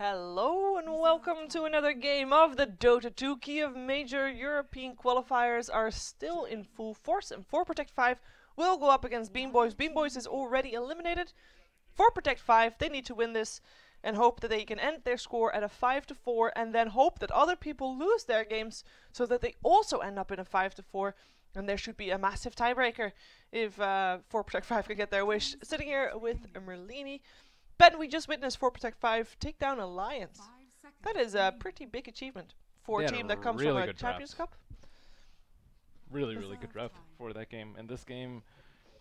Hello and welcome to another game of the Dota 2. Kiev Major European Qualifiers are still in full force, and 4 Protect 5 will go up against BeanBoys. BeanBoys is already eliminated. 4 Protect 5, they need to win this and hope that they can end their score at a 5-4, and then hope that other people lose their games so that they also end up in a 5-4. And there should be a massive tiebreaker if 4 Protect 5 can get their wish. Sitting here with Merlini. Ben, we just witnessed 4 Protect 5 take down Alliance. That is a pretty big achievement for a team that comes from a Champions Cup. Really good draft for that game. And this game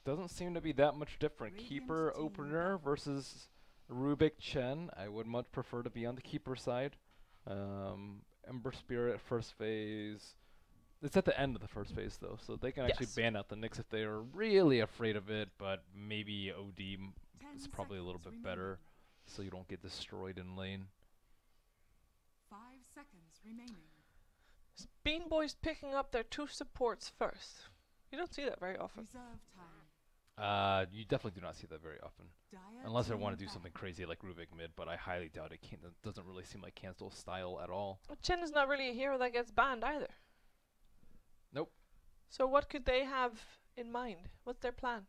doesn't seem to be that much different. Keeper opener versus Rubik Chen. I would much prefer to be on the keeper side. Ember Spirit first phase. It's at the end of the first phase though, so they can actually ban out the Nyx if they are really afraid of it, but maybe OD is probably a little bit better, so you don't get destroyed in lane. 5 seconds remaining. BeanBoys picking up their 2 supports first. You don't see that very often. Reserve time. You definitely do not see that very often. Unless they want to do something crazy like Rubik mid, but I highly doubt it. It doesn't really seem like Cancel's style at all. Well, Chen is not really a hero that gets banned either. Nope. So what could they have in mind? What's their plan?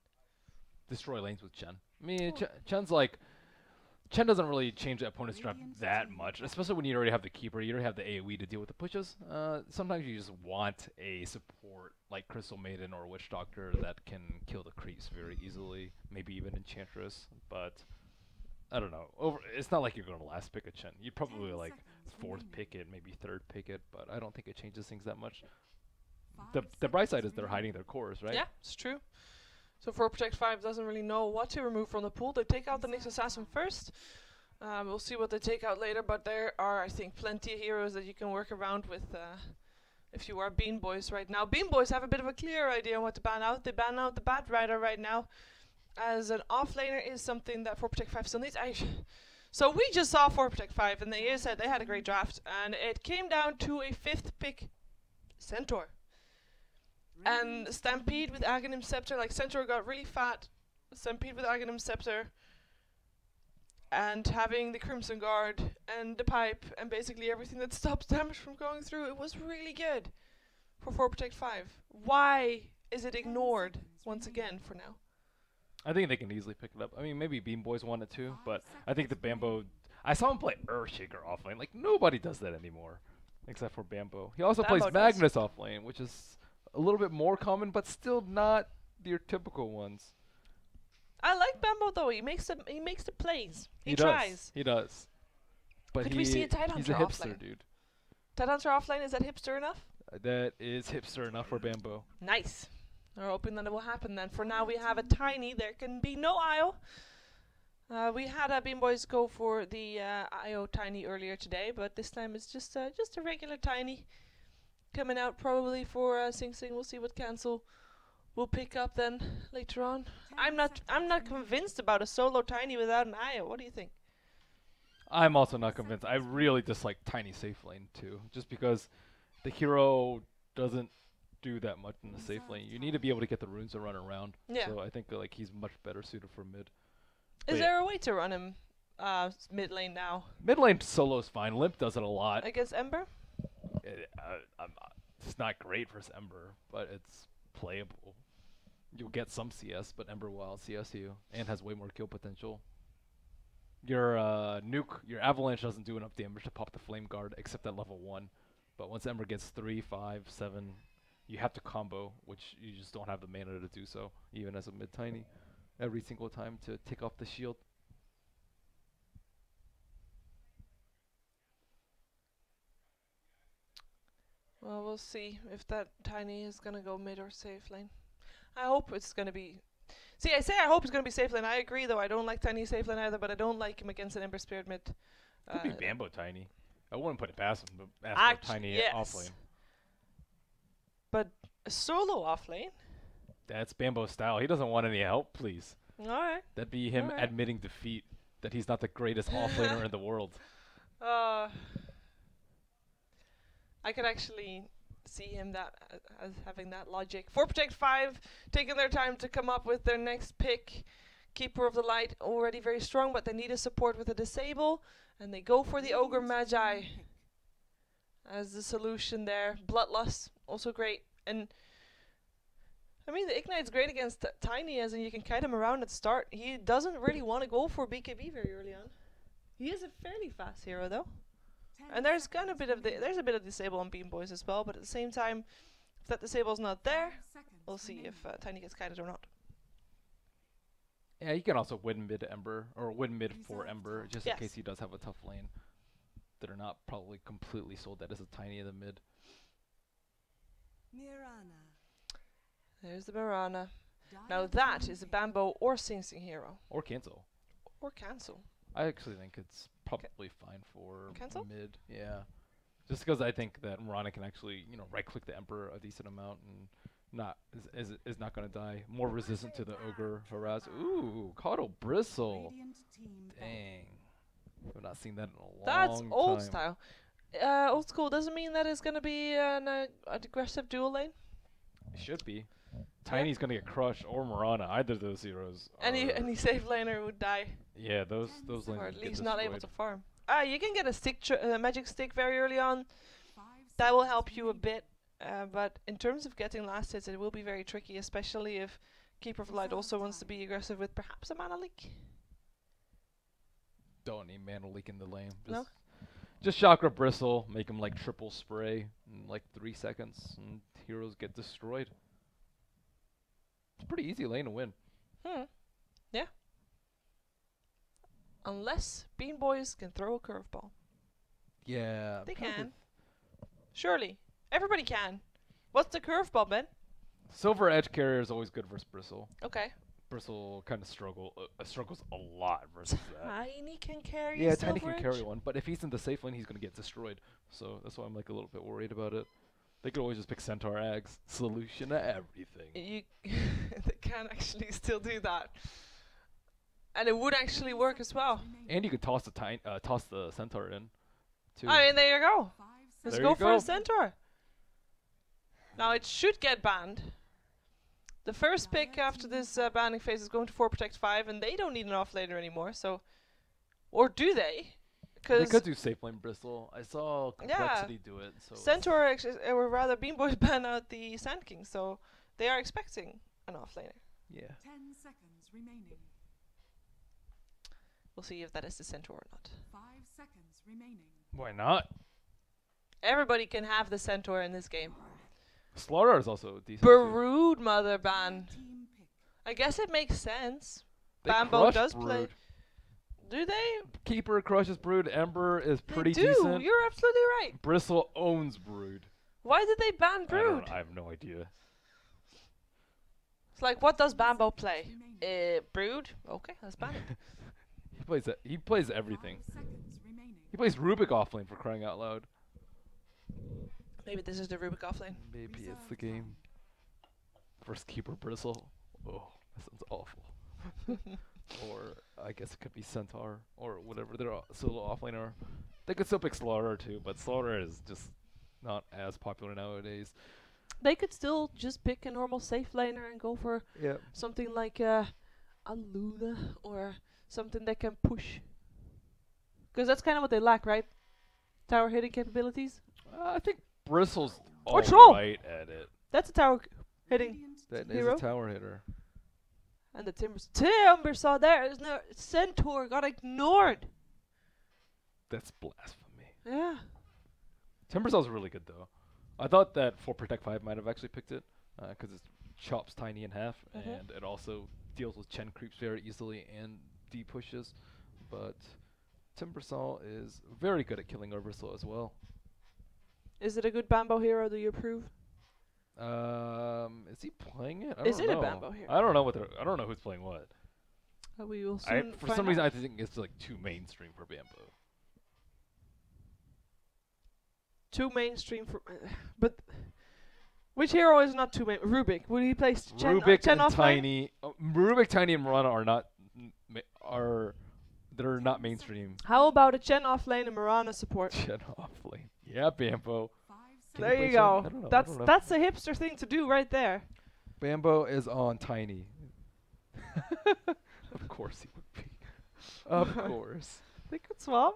Destroy lanes with Chen. I mean, Chen doesn't really change the opponent's draft that much, especially when you already have the keeper, you already have the AoE to deal with the pushes. Sometimes you just want a support like Crystal Maiden or Witch Doctor that can kill the creeps very easily, maybe even Enchantress, but I don't know. It's not like you're going to last pick a Chen. You'd probably like 4th pick it, maybe 3rd pick it, but I don't think it changes things that much. The bright side is they're hiding their cores, right? Yeah, it's true. So 4 Protect 5 doesn't really know what to remove from the pool. They take out the Nyx Assassin first. We'll see what they take out later, but there are, I think, plenty of heroes that you can work around with if you are BeanBoys right now. BeanBoys have a bit of a clear idea on what to ban out. They ban out the Bat Rider right now, as an offlaner is something that 4 Protect 5 still needs. So we just saw 4 Protect 5, and they said they had a great draft, and it came down to a 5th pick Centaur. And Stampede with Aghanim Scepter, like Centaur got really fat. Stampede with Aghanim Scepter. And having the Crimson Guard and the pipe and basically everything that stops damage from going through. It was really good for 4 Protect 5. Why is it ignored once again for now? I think they can easily pick it up. I mean, maybe BeanBoys want it too, but I think the Bambo... I saw him play Earthshaker offlane. Like, nobody does that anymore, except for Bambo. He also plays Magnus offlane, which is a little bit more common, but still not your typical ones. I like Bambo though. He makes the plays. He tries. He does. But could we see a Tidehunter he's a hipster, offlane? dude. Tidehunter offlane, is that hipster enough? That is hipster enough for Bambo. Nice. We're hoping that it will happen then. For now, we have a Tiny. There can be no IO. We had BeanBoys go for the IO Tiny earlier today, but this time it's just a regular Tiny. Coming out probably for Sing Sing. We'll see what Cancel will pick up then later on. I'm not convinced about a solo Tiny without an IO. What do you think? I'm also not convinced. I really dislike Tiny safe lane too, just because the hero doesn't do that much in the safe lane. You need to be able to get the runes to run around. Yeah. So I think like he's much better suited for mid. Is there a way to run him mid lane now? Mid lane solo's fine. Limp does it a lot. Against Ember? It's not great versus Ember, but it's playable. You'll get some CS, but Ember will CS you and has way more kill potential. Your your Avalanche doesn't do enough damage to pop the Flame Guard except at level 1. But once Ember gets 3, 5, 7, you have to combo, which you just don't have the mana to do so, even as a mid Tiny, every single time to take off the shield. Well, we'll see if that Tiny is going to go mid or safe lane. I hope it's going to be... See, I say I hope it's going to be safe lane. I agree, though. I don't like Tiny safe lane either, but I don't like him against an Ember Spirit mid. Could be Bambo Tiny. I wouldn't put it past him, but ask for Tiny offlane. But a solo offlane? That's Bambo's style. He doesn't want any help, please. Alright. That'd be him admitting defeat, that he's not the greatest offlaner in the world. I could actually see him as having that logic. 4 Protect 5 taking their time to come up with their next pick. Keeper of the Light already very strong, but they need a support with a disable, and they go for the Ogre Magi as the solution there. Bloodlust, also great. And I mean, the Ignite's great against Tiny, as in you can kite him around at start. He doesn't really want to go for BKB very early on. He is a fairly fast hero though. And there's kind of there's a bit of disable on BeanBoys as well, but at the same time, if that disable's not there, we'll see if Tiny gets kited or not. Yeah, you can also win mid Ember, or win mid for Ember, just in case he does have a tough lane that are not probably completely sold. That is a Tiny in the mid. There's the Mirana. Now that is a Bambo or Sing Sing hero. Or cancel. Or cancel. I actually think it's probably fine for Cancel? mid. Yeah. Just because I think that Mirana can actually, you know, right-click the Emperor a decent amount and not is not going to die. More resistant to the Ogre harass. Ooh, Caudal Bristle. Dang. I've not seen that in a long time. That's old style. Old school doesn't mean that it's going to be an aggressive dual lane. It should be. Tiny's going to get crushed, or Mirana. Either of those heroes. Any safe laner would die. Yeah, those lanes Or at get least not able destroyed. to farm. You can get a magic stick very early on. That will help you a bit. But in terms of getting last hits, it will be very tricky, especially if Keeper of the Light also wants to be aggressive with perhaps a mana leak. Don't need mana leak in the lane. No? Just Chakra Bristle, make him like triple spray in like 3 seconds, and heroes get destroyed. It's a pretty easy lane to win. Yeah. Unless BeanBoys can throw a curveball. Yeah. They can. Surely. Everybody can. What's the curveball, Ben? Silver Edge Carrier is always good versus Bristle. Okay. Bristle kind of struggles a lot versus that. Tiny can carry Yeah, a Tiny Silver can carry Edge? one, but if he's in the safe lane, he's going to get destroyed. So that's why I'm like a little bit worried about it. They could always just pick Centaur Ags. Solution to everything. They can actually still do that. And it would actually work as well. And you could toss the Centaur in, too. I mean, there you go. Let's There go you for go. a Centaur. Now, it should get banned. The first pick after this banning phase is going to 4 Protect 5, and they don't need an offlaner anymore, so... Or do they? They could do safe lane Bristle. I saw Yeah. Complexity do it. So Centaur, or rather BeanBoys ban out the Sand King, so they are expecting an offlaner. yeah. 10 seconds remaining. We'll see if that is the Centaur or not. 5 seconds remaining. Why not? Everybody can have the Centaur in this game. Slaughter is also decent. too. Brood Mother ban. Team pick. I guess it makes sense. They Bambo crush does Brood. play. Do they? Keeper crushes Brood. Ember is pretty They do. decent. You're absolutely right. Bristle owns Brood. Why did they ban Brood? I have no idea. It's like, what does Bambo play? Remaining. Brood? Okay, let's ban it. He plays everything. 5 seconds remaining. He plays Rubik offlane for crying out loud. Maybe this is the Rubik offlane. Maybe it's the game. First Keeper Bristle. Oh, that sounds awful. Or I guess it could be Centaur or whatever their solo offlane are. They could still pick Slaughter too, but Slaughter is just not as popular nowadays. They could still just pick a normal safe laner and go for Yeah. something like a Luna or something that can push. Because that's kind of what they lack, right? Tower hitting capabilities. I think Bristle's Or Troll. alright at it. That's a tower hitting. Radiant That team is Hero? a tower hitter. And the Timber saw there. There's no Centaur got ignored. That's blasphemy. Yeah. Timbersaw's really good though. I thought that for Protect 5 might have actually picked it because it chops Tiny in half and it also deals with Chen creeps very easily and D pushes. But Timbersaw is very good at killing Oversoul as well. Is it a good Bambo hero? Do you approve? Is he playing it? I Is don't it a know. Bambo hero? I don't know I don't know who's playing what. We will soon For find some reason, out. I think it's like too mainstream for Bambo. Too mainstream for, but which hero is not too main? Rubik. Would he play Chen? Rubik Chen and offlane? Tiny, Rubik, Tiny, and Mirana are not they're not mainstream. How about a Chen offlane and Mirana support? Chen offlane. Yeah, Bambo. 5 Can There play you Chen? go. I don't know, I That's don't know. that's a hipster thing to do right there. Bambo is on Tiny. Of course he would be. Of course. They could swap.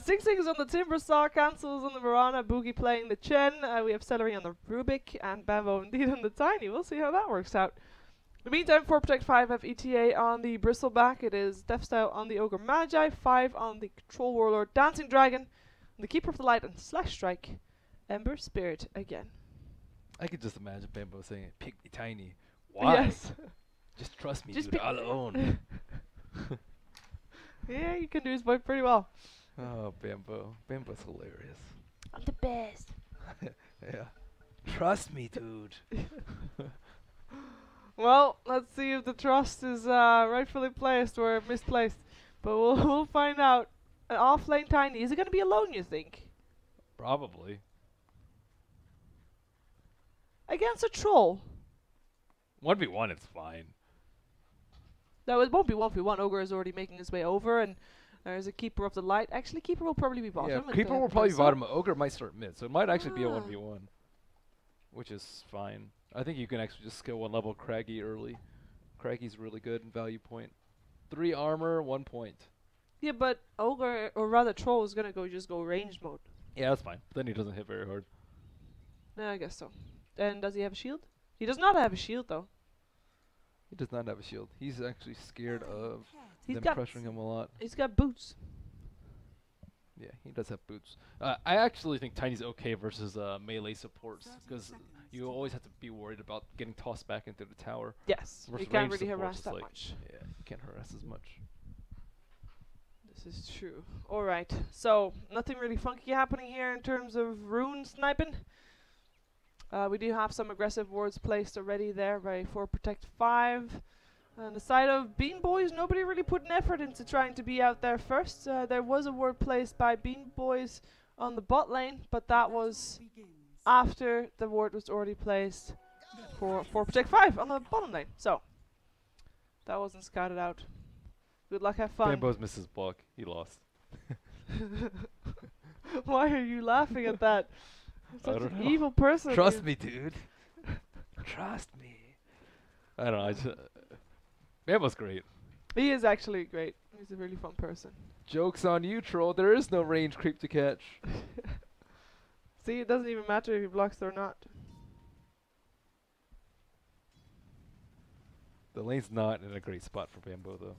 Sing Sing is on the Timber Saw, Cancels on the Marana, Boogie playing the Chen. We have Celery on the Rubik, and Bambo indeed on the Tiny. We'll see how that works out. In the meantime, 4 Protect 5 have ETA on the Bristleback. It is Death Style on the Ogre Magi, 5 on the Control Warlord, Dancing Dragon, on the Keeper of the Light, and Slash Strike, Ember Spirit again. I could just imagine Bambo saying, "Pick me Tiny." Why? Yes. Just trust me, Just dude. pick I'll own. Yeah, you can do his voice pretty well. Oh, Bambo. Bambo's hilarious. I'm the best. Yeah. Trust me, dude. Well, let's see if the trust is rightfully placed or misplaced. But we'll find out. An off-lane Tiny. Is it going to be alone, you think? Probably. Against a troll? 1v1, it's fine. No, it won't be 1v1. Ogre is already making his way over, and there's a Keeper of the Light. Actually, Keeper will probably be bottom. Yeah, and Keeper will probably be Bristol. bottom. Ogre might start mid, so it might actually be a Ah. 1v1. Which is fine. I think you can actually just skill 1 level Craggy early. Craggy's really good in value point. 3 armor, 1 point. Yeah, but Ogre, or rather Troll, is going to just go ranged mode. Yeah, that's fine. Then he doesn't hit very hard. No, I guess so. And does he have a shield? He does not have a shield, though. He does not have a shield. He's actually scared of He's them got pressuring him a lot. He's got boots. Yeah, he does have boots. I actually think Tiny's okay versus melee supports, because you always have to be worried about getting tossed back into the tower. Yes, Versus he can't ranged really supports, harass it's that like- much. Yeah, you can't harass as much. This is true. Alright, so nothing really funky happening here in terms of rune sniping. We do have some aggressive wards placed already there by 4 Protect 5. On the side of BeanBoys, nobody really put an effort into trying to be out there first. There was a ward placed by BeanBoys on the bot lane, but that was after the ward was already placed for 4 Protect 5 on the bottom lane. So, that wasn't scouted out. Good luck, have fun. Bambo's missed his block. He lost. Why are you laughing at that? I Such don't an know. evil person. Trust you. me, dude. Trust me. I don't know. I just, Bambo's great. He is actually great. He's a really fun person. Joke's on you, troll. There is no range creep to catch. See, it doesn't even matter if he blocks or not. The lane's not in a great spot for Bambo, though.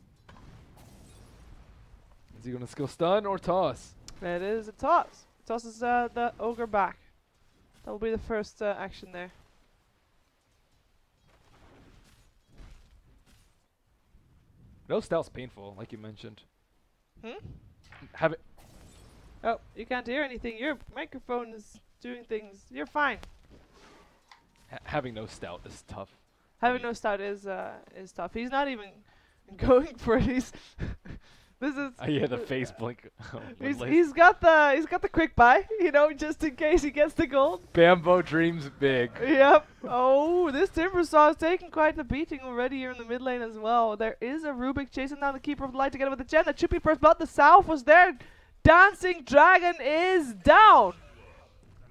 Is he going to skill stun or toss? It is a toss. Tosses the ogre back. That will be the first action there. No stout's painful, like you mentioned. Hmm? Have it. Oh, you can't hear anything. Your microphone is doing things. You're fine. Having no stout is tough. Having no stout is tough. He's not even going for it. He's this is. Yeah, the face blink. He's got the quick buy, you know, just in case he gets the gold. Bambo dreams big. Yep. Oh, this Timbersaw is taking quite the beating already here in the mid lane as well. There is a Rubik chasing down the Keeper of the Light together with the Gen. That should be first blood. The South was there. Dancing Dragon is down.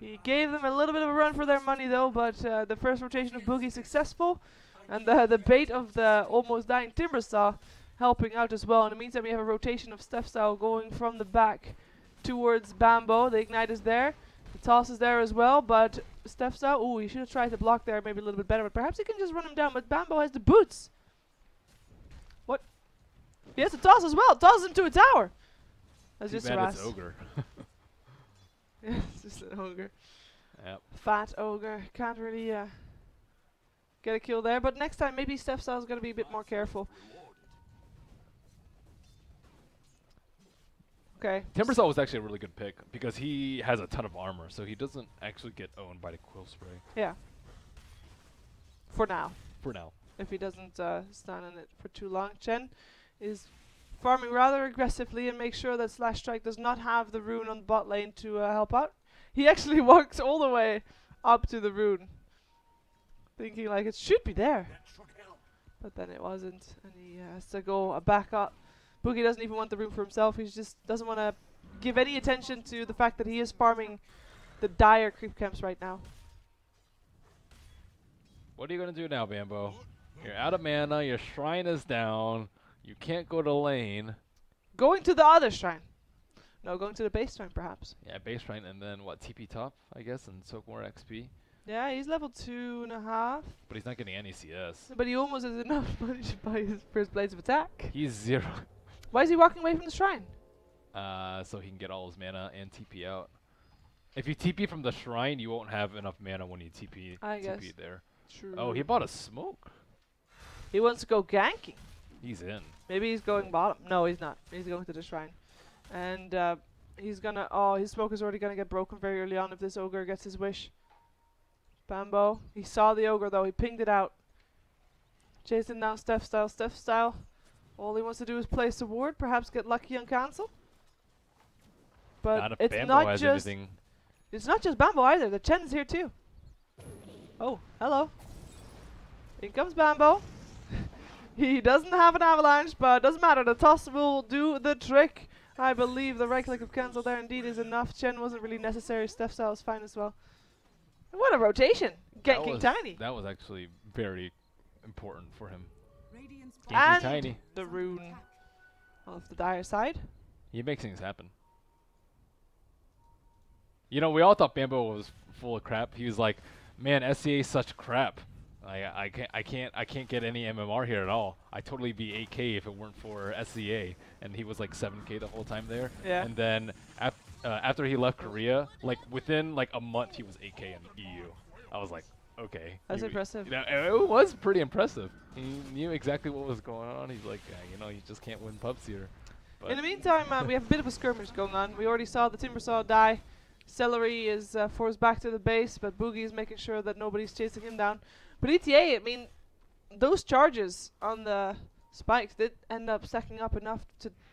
He gave them a little bit of a run for their money though, but the first rotation of Boogie successful. And the bait of the almost dying Timbersaw helping out as well. In the meantime, we have a rotation of Stefstyle going from the back towards Bambo. The Ignite is there. The toss is there as well, but Stefstyle, ooh, he should have tried to block there maybe a little bit better, but perhaps he can just run him down, but Bambo has the boots. What? He has the toss as well. Tosses him to a tower. That's Too just bad harass. it's ogre. Yeah, it's just an ogre. Yep. Fat ogre. Can't really get a kill there, but next time maybe Stefstyle's going to be a bit more careful. Okay. Timbersaw was actually a really good pick because he has a ton of armor, so he doesn't actually get owned by the Quill Spray. Yeah. For now. For now. If he doesn't stand on it for too long. Chen is farming rather aggressively and make sure that Slash Strike does not have the rune on the bot lane to help out. He actually walks all the way up to the rune, thinking like it should be there. But then it wasn't, and he has to go back up. Boogie doesn't even want the rune for himself. He just doesn't want to give any attention to the fact that he is farming the dire creep camps right now. What are you going to do now, Bambo? You're out of mana, your shrine is down, You can't go to lane. Going to the other shrine. No, going to the base shrine perhaps. Yeah, base shrine, and then what? TP top, I guess, and soak more XP. Yeah, he's level 2.5. But he's not getting any CS. But he almost has enough money to buy his first blades of attack. He's 0. Why is he walking away from the shrine? So he can get all his mana and TP out. If you TP from the shrine, you won't have enough mana when you TP. I guess. TP there. True. Oh, he bought a smoke. He wants to go ganking. He's in. Maybe he's going bottom. No, he's not. He's going to the shrine. And he's gonna... Oh, his smoke is already gonna get broken very early on if this ogre gets his wish. Bambo. He saw the ogre though. He pinged it out. Chasing down Steph style. Steph style. All he wants to do is place a ward. Perhaps get lucky on cancel. But Not if it's Bambo not has just... anything. It's not just Bambo either. The Chen is here too. Oh, hello. In comes Bambo. He doesn't have an avalanche, but it doesn't matter. The toss will do the trick. I believe the right click of cancel there indeed is enough. Chen wasn't really necessary. Steph style is fine as well. And what a rotation. Ganking Tiny. That was actually very important for him. Radiant's Ganking And Tiny. the rune of the dire side. He makes things happen. You know, we all thought Bambo was full of crap. He was like, "Man, SCA is such crap. I can't get any MMR here at all. I'd totally be 8K if it weren't for SCA." And he was like 7K the whole time there. Yeah. And then after he left Korea, like within like a month, he was 8K in EU. I was like, okay. That's impressive. You know, it was pretty impressive. He knew exactly what was going on. He's like, you know, you just can't win pubs here. But In the meantime, we have a bit of a skirmish going on. We already saw the Timbersaw die. Celery is forced back to the base, but Boogie is making sure that nobody's chasing him down. But ETA, I mean, those charges on the spikes did end up stacking up enough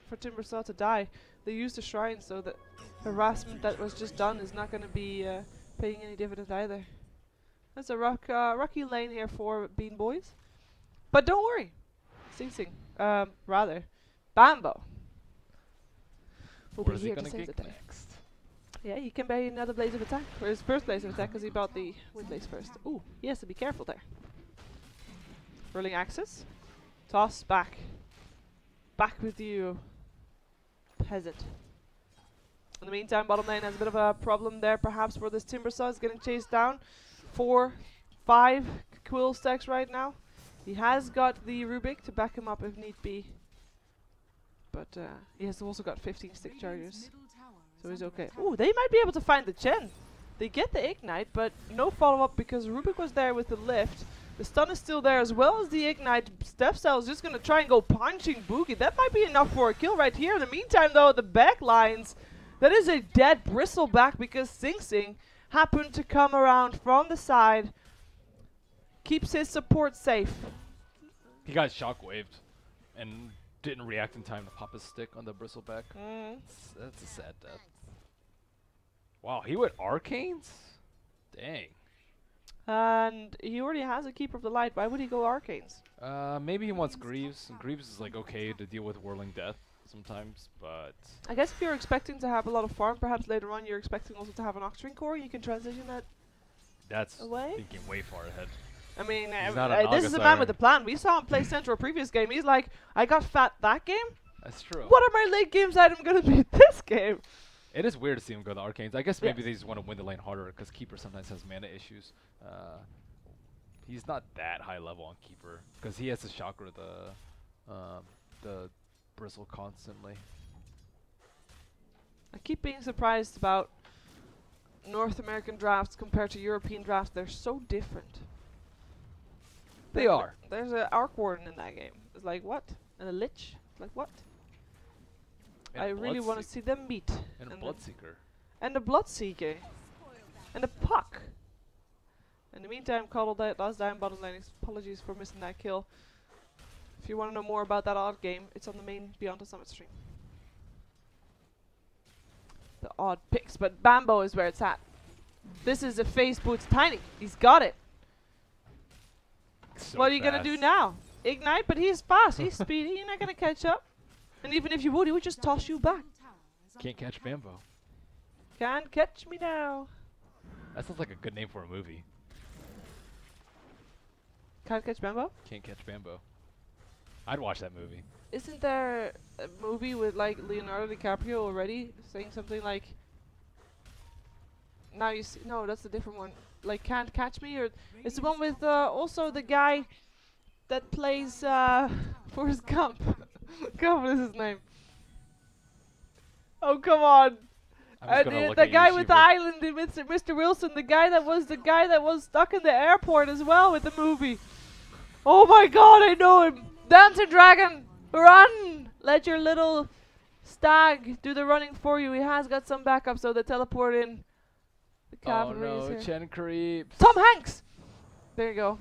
for Timbersaw to die. They used the shrine, so the harassment that was just done is not going to be paying any dividend either. That's a rocky lane here for BeanBoys. But don't worry. Sing. Rather. Bambo will be where's he here to gonna save the get day. next? Yeah, he can buy another blaze of attack. Or his first blaze of attack, because he bought the wind blaze first. Ooh, he has to be careful there. Rolling axis. Toss back. Back with you, peasant. In the meantime, bottom lane has a bit of a problem there, perhaps, where this Timbersaw is getting chased down. 4, 5 quill stacks right now. He has got the Rubik to back him up if need be. But he has also got 15 stick chargers. So he's okay. Ooh, they might be able to find the Chen. They get the Ignite, but no follow-up because Rubik was there with the lift. The stun is still there as well as the Ignite. Steph Cell is just going to try and go punching Boogie. That might be enough for a kill right here. In the meantime, though, the back lines, that is a dead bristleback because Sing Sing happened to come around from the side. Keeps his support safe. He got shockwaved and didn't react in time to pop his stick on the bristleback. That's a sad death. Wow, he went Arcanes? Dang. And he already has a Keeper of the Light. Why would he go Arcanes? Maybe he wants Greaves. And Greaves is like okay to deal with Whirling Death sometimes, but I guess if you're expecting to have a lot of farm, perhaps later on you're expecting also to have an Octring core, you can transition that that's away. thinking way far ahead. I mean, He's not an this is a man August with a plan. We saw him play Central previous game. He's like, I got fat that game. That's true. What are my late games item going to be this game? It is weird to see him go the Arcanes. I guess maybe Yes. they just want to win the lane harder because Keeper sometimes has mana issues. He's not that high level on Keeper because he has to chakra the bristle constantly. I keep being surprised about North American drafts compared to European drafts. They're so different. They are. There's an Arc Warden in that game. It's like, what? And a Lich? Like, what? And I really want to see them meet. And a the- Bloodseeker. And a Bloodseeker. And a Puck. In the meantime, Coddle does down bottom lane. Apologies for missing that kill. If you want to know more about that odd game, it's on the main Beyond the Summit stream. The odd picks, but Bambo is where it's at. This is a face boots Tiny. He's got it. So What are you gonna do fast. now? Ignite, but he's fast. He's speedy. You're not gonna catch up. And even if you would, he would just toss you back. Can't catch Bambo. Can't catch me now. That sounds like a good name for a movie. Can't catch Bambo? Can't catch Bambo. I'd watch that movie. isn't there a movie with like Leonardo DiCaprio already saying something like, now you see, no, that's a different one. Like Can't Catch Me, or it's the one with also the guy that plays Forrest Gump. God, what is his name? Oh, come on. I'm just gonna look The at you, guy with the Shiva. island, Mr. Wilson, the guy that was stuck in the airport as well with the movie. Oh my God, I know him. Dancing Dragon, run! Let your little stag do the running for you. He has got some backup, so they teleport in. The Oh cavalry is no, here. Chen creeps. Tom Hanks! There you go.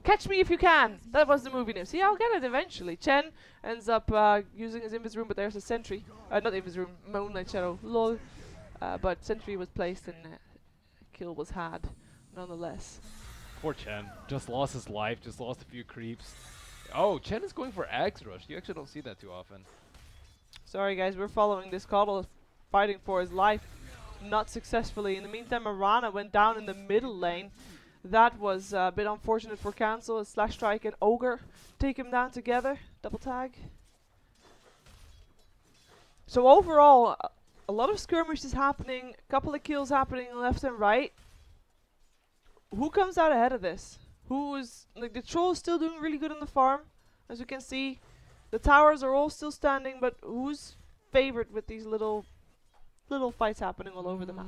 Catch Me If You Can. That was the movie name. See, I'll get it eventually. Chen ends up using his invis room, but there's a sentry. Not invis room, Moonlight Shadow. Lol. But sentry was placed and kill was had, nonetheless. Poor Chen. Just lost his life, just lost a few creeps. Oh, Chen is going for Axe Rush. You actually don't see that too often. Sorry guys, we're following this Coddle fighting for his life. Not successfully. In the meantime, Arana went down in the middle lane. That was a bit unfortunate for Cancel. A Slash Strike and Ogre take him down together. Double tag. So overall, a lot of skirmishes happening. A couple of kills happening left and right. Who comes out ahead of this? Who is, like, the Troll is still doing really good on the farm, as you can see. The towers are all still standing, but who's favored with these little fights happening all over the map?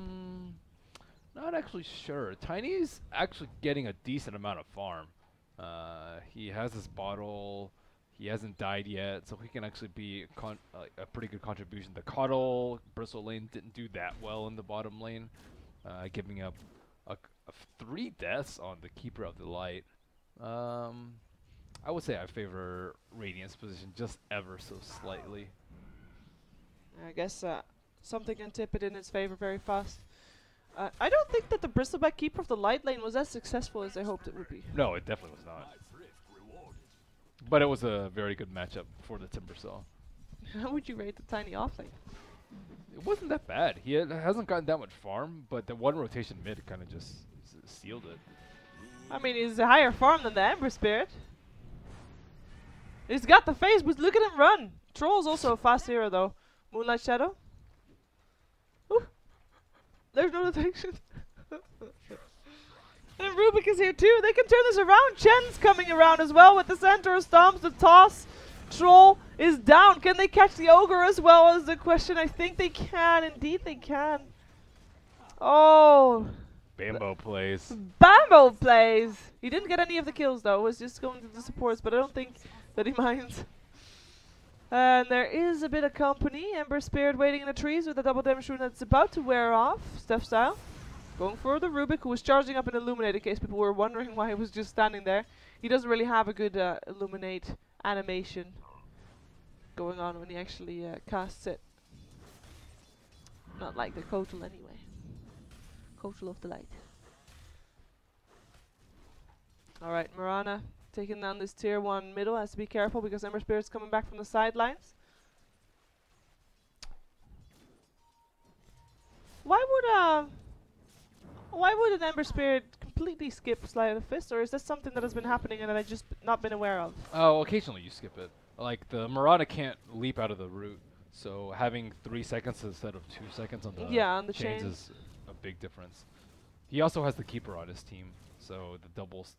Not actually sure. Tiny's actually getting a decent amount of farm. He has his bottle. He hasn't died yet, so he can actually be a pretty good contribution. The Coddle Bristle lane didn't do that well in the bottom lane, giving up 3 deaths on the Keeper of the Light. I would say I favor Radiant's position just ever so slightly. I guess something can tip it in its favor very fast. I don't think that the Bristleback Keeper of the Light lane was as successful as I hoped it would be. No, it definitely was not. But it was a very good matchup for the Timbersaw. How would you rate the Tiny off lane? It wasn't that bad. He hasn't gotten that much farm, but the one rotation mid kind of just sealed it. I mean, he's a higher farm than the Ember Spirit. He's got the face, but look at him run. Troll's also a fast hero, though. Moonlight Shadow. Ooh. There's no detection. And Rubik is here too. They can turn this around. Chen's coming around as well with the Centaur Stomps, the toss. Troll is down. Can they catch the Ogre as well is the question. I think they can. Indeed they can. Oh. Bambo plays. Bambo plays. He didn't get any of the kills though. Was just going to the supports, but I don't think that he minds. And there is a bit of company. Ember Spirit waiting in the trees with a double damage rune that's about to wear off. Steph style. Going for the Rubik, who was charging up an Illuminate in case people were wondering why he was just standing there. He doesn't really have a good Illuminate animation going on when he actually casts it. Not like the Kotal anyway. Kotal of the Light. Alright, Mirana taking down this tier 1 middle. Has to be careful because Ember Spirit's coming back from the sidelines. Why would an Ember Spirit completely skip Slide of Fist, or is that something that has been happening and that I've just not been aware of? Oh, occasionally you skip it. Like the Marauder can't leap out of the root, so having 3 seconds instead of 2 seconds on the chains is a big difference. He also has the Keeper on his team, so the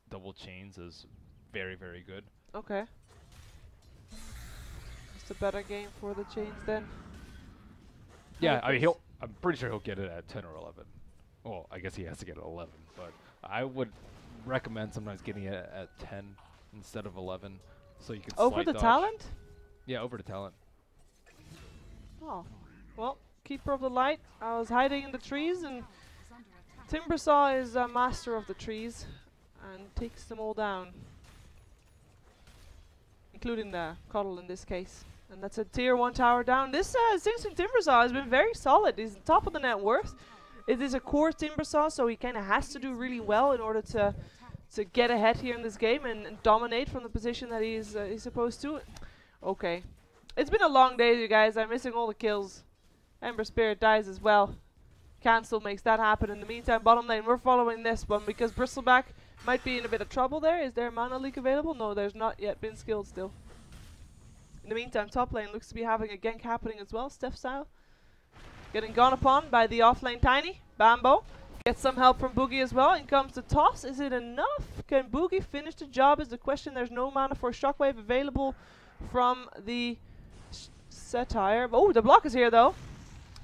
double chains is very, very good. Okay. It's a better game for the chains then. Yeah, I mean I'm pretty sure he'll get it at 10 or 11. Well, I guess he has to get it 11, but I would recommend sometimes getting it at 10 instead of 11, so you can over slide the dodge. talent? Yeah, over the talent. Oh, well, Keeper of the Light. I was hiding in the trees, and Timbersaw is a master of the trees and takes them all down, including the Coddle in this case. And that's a tier 1 tower down. This Singson Timbersaw has been very solid. He's top of the net worth. It is a core Timbersaw, so he kind of has to do really well in order to get ahead here in this game and dominate from the position that he's supposed to. Okay. It's been a long day, you guys. I'm missing all the kills. Ember Spirit dies as well. Cancel makes that happen. In the meantime, bottom lane, we're following this one because Bristleback might be in a bit of trouble there. Is there a mana leak available? No, there's not yet been skilled still. In the meantime, top lane looks to be having a gank happening as well, Steph style. Getting gone upon by the offlane Tiny. Bambo gets some help from Boogie as well. In comes the toss. Is it enough? Can Boogie finish the job is the question. There's no mana for Shockwave available from the Satire. Oh, the block is here though.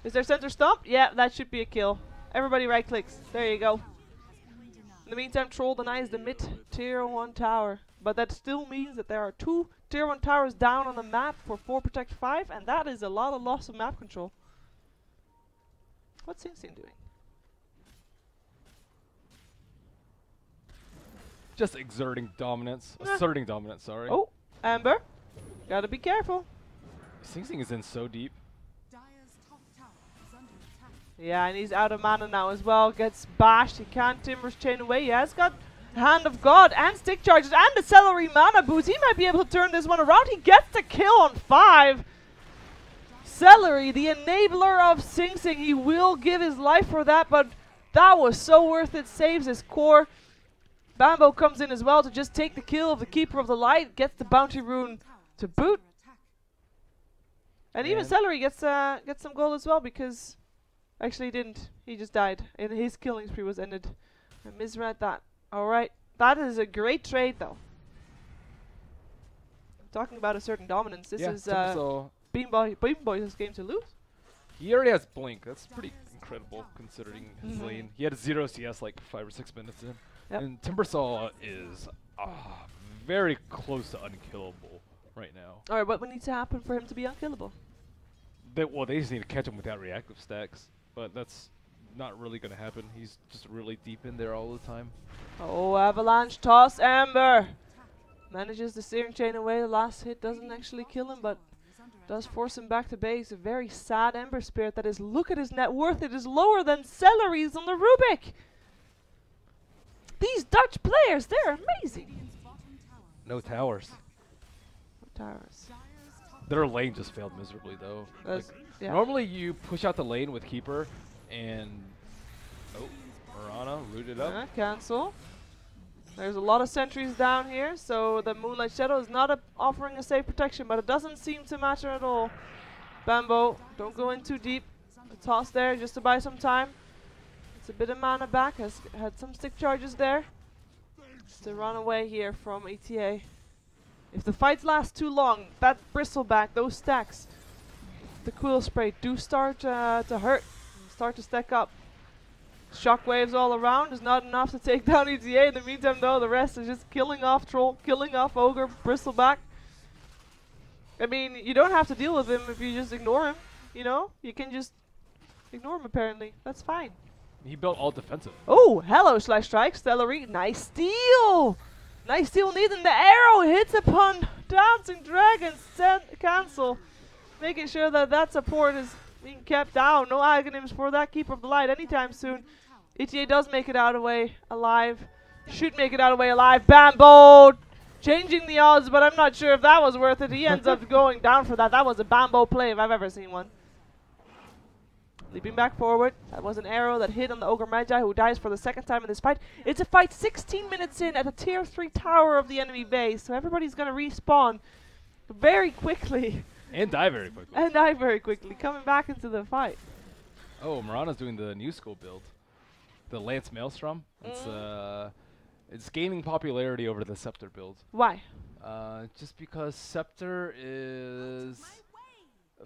Is there center stomp? Yeah, that should be a kill. Everybody right clicks. There you go. In the meantime, Troll denies the mid tier 1 tower. But that still means that there are 2 tier 1 towers down on the map for 4 Protect 5. And that is a lot of loss of map control. What's Sing Sing doing? Just exerting dominance. Asserting dominance, sorry. Oh, Amber. Gotta be careful. Sing Sing is in so deep. Dire's top tower is under attack. Yeah, and he's out of mana now as well. Gets bashed. He can't Timber's chain away. He has got Hand of God and stick charges and the Celery mana boost. He might be able to turn this one around. He gets the kill on 5. Celery, the enabler of Sing Sing. He will give his life for that, but that was so worth it. Saves his core. Bambo comes in as well to just take the kill of the Keeper of the Light. Gets the bounty rune to boot. And even Celery gets some gold as well because actually he didn't. He just died. And his killing spree was ended. I misread that. Alright. That is a great trade though. Talking about a certain dominance. This is BeanBoys' game to lose. He already has Blink. That's pretty incredible considering his lane. He had 0 CS like 5 or 6 minutes in. Yep. And Timbersaw is very close to unkillable right now. Alright, what would need to happen for him to be unkillable? They just need to catch him without reactive stacks. But that's not really going to happen. He's just really deep in there all the time. Oh, Avalanche toss Amber. Manages the steering chain away. The last hit doesn't actually kill him, but does force him back to base. A very sad Ember Spirit that is, look at his net worth. It is lower than Celery's on the Rubik. These Dutch players, they're amazing. No towers. No towers. Their lane just failed miserably though. Like, normally you push out the lane with Keeper and Mirana rooted up. Cancel. There's a lot of sentries down here, so the Moonlight Shadow is not offering a safe protection, but it doesn't seem to matter at all. Bambo, don't go in too deep. A toss there just to buy some time. It's a bit of mana back, has had some stick charges there. Just to run away here from ETA. If the fights last too long, that bristleback, those stacks, the Quill Spray do start to hurt, start to stack up. Shockwaves all around is not enough to take down ETA. In the meantime, though, the rest is just killing off Troll, killing off Ogre, Bristleback. I mean, you don't have to deal with him if you just ignore him. You know, you can just ignore him. Apparently, that's fine. He built all defensive. Oh, hello, Slash Strike, Stellary, nice steal. Nice steal, needing the arrow hits upon Dancing Dragon. Cancel, making sure that that support is being kept down. No Aghanims for that Keeper of the Light anytime soon. ETA does make it out away alive. Should make it out away alive. Bambo changing the odds, but I'm not sure if that was worth it. He ends up going down for that. That was a Bambo play if I've ever seen one. Leaping back forward. That was an arrow that hit on the Ogre Magi, who dies for the second time in this fight. It's a fight 16 minutes in at the tier 3 tower of the enemy base. So everybody's going to respawn very quickly. And die very quickly. And die very quickly, coming back into the fight. Oh, Mirana's doing the new school build. The Lance Maelstrom. It's gaining popularity over the Scepter build. Why? Just because Scepter is...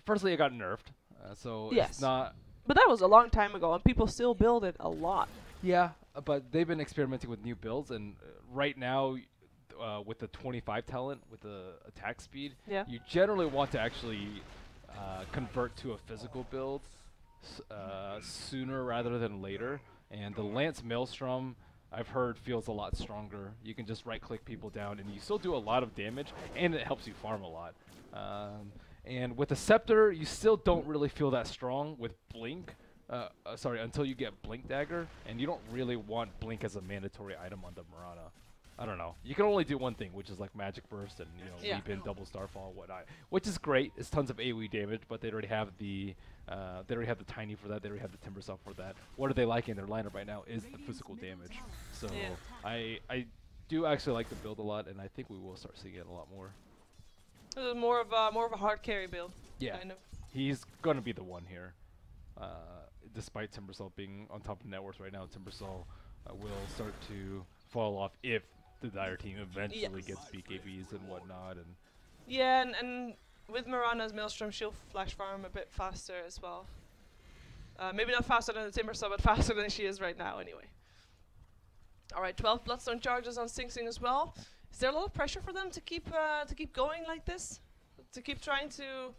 Firstly, it got nerfed. So it's not... But that was a long time ago, and people still build it a lot. Yeah, but they've been experimenting with new builds, and right now... with the 25 talent, with the attack speed, you generally want to actually convert to a physical build sooner rather than later. And the Lance Maelstrom, I've heard, feels a lot stronger. You can just right-click people down, and you still do a lot of damage, and it helps you farm a lot. And with the Scepter, you still don't really feel that strong with Blink. Until you get Blink Dagger, and you don't really want Blink as a mandatory item on the Mirana. I don't know. You can only do one thing, which is like Magic Burst and leap in, double Starfall, and whatnot, which is great. It's tons of AoE damage, but they already have the Tiny for that. They already have the Timbersaw for that. What are they liking in their lineup right now is the physical damage. So I do actually like the build a lot, and I think we will start seeing it a lot more. This is more of a hard carry build. Yeah, Kind of. he's gonna be the one here. Despite Timbersaw being on top of net worth right now, Timbersaw will start to fall off if the Dire team eventually gets BKBs and whatnot. And Yeah, and with Mirana's Maelstrom, she'll flash farm a bit faster as well. Maybe not faster than the Timbersaw, but faster than she is right now anyway. Alright, 12 Bloodstone charges on Sing Sing as well. Is there a lot of pressure for them to keep going like this? To keep trying to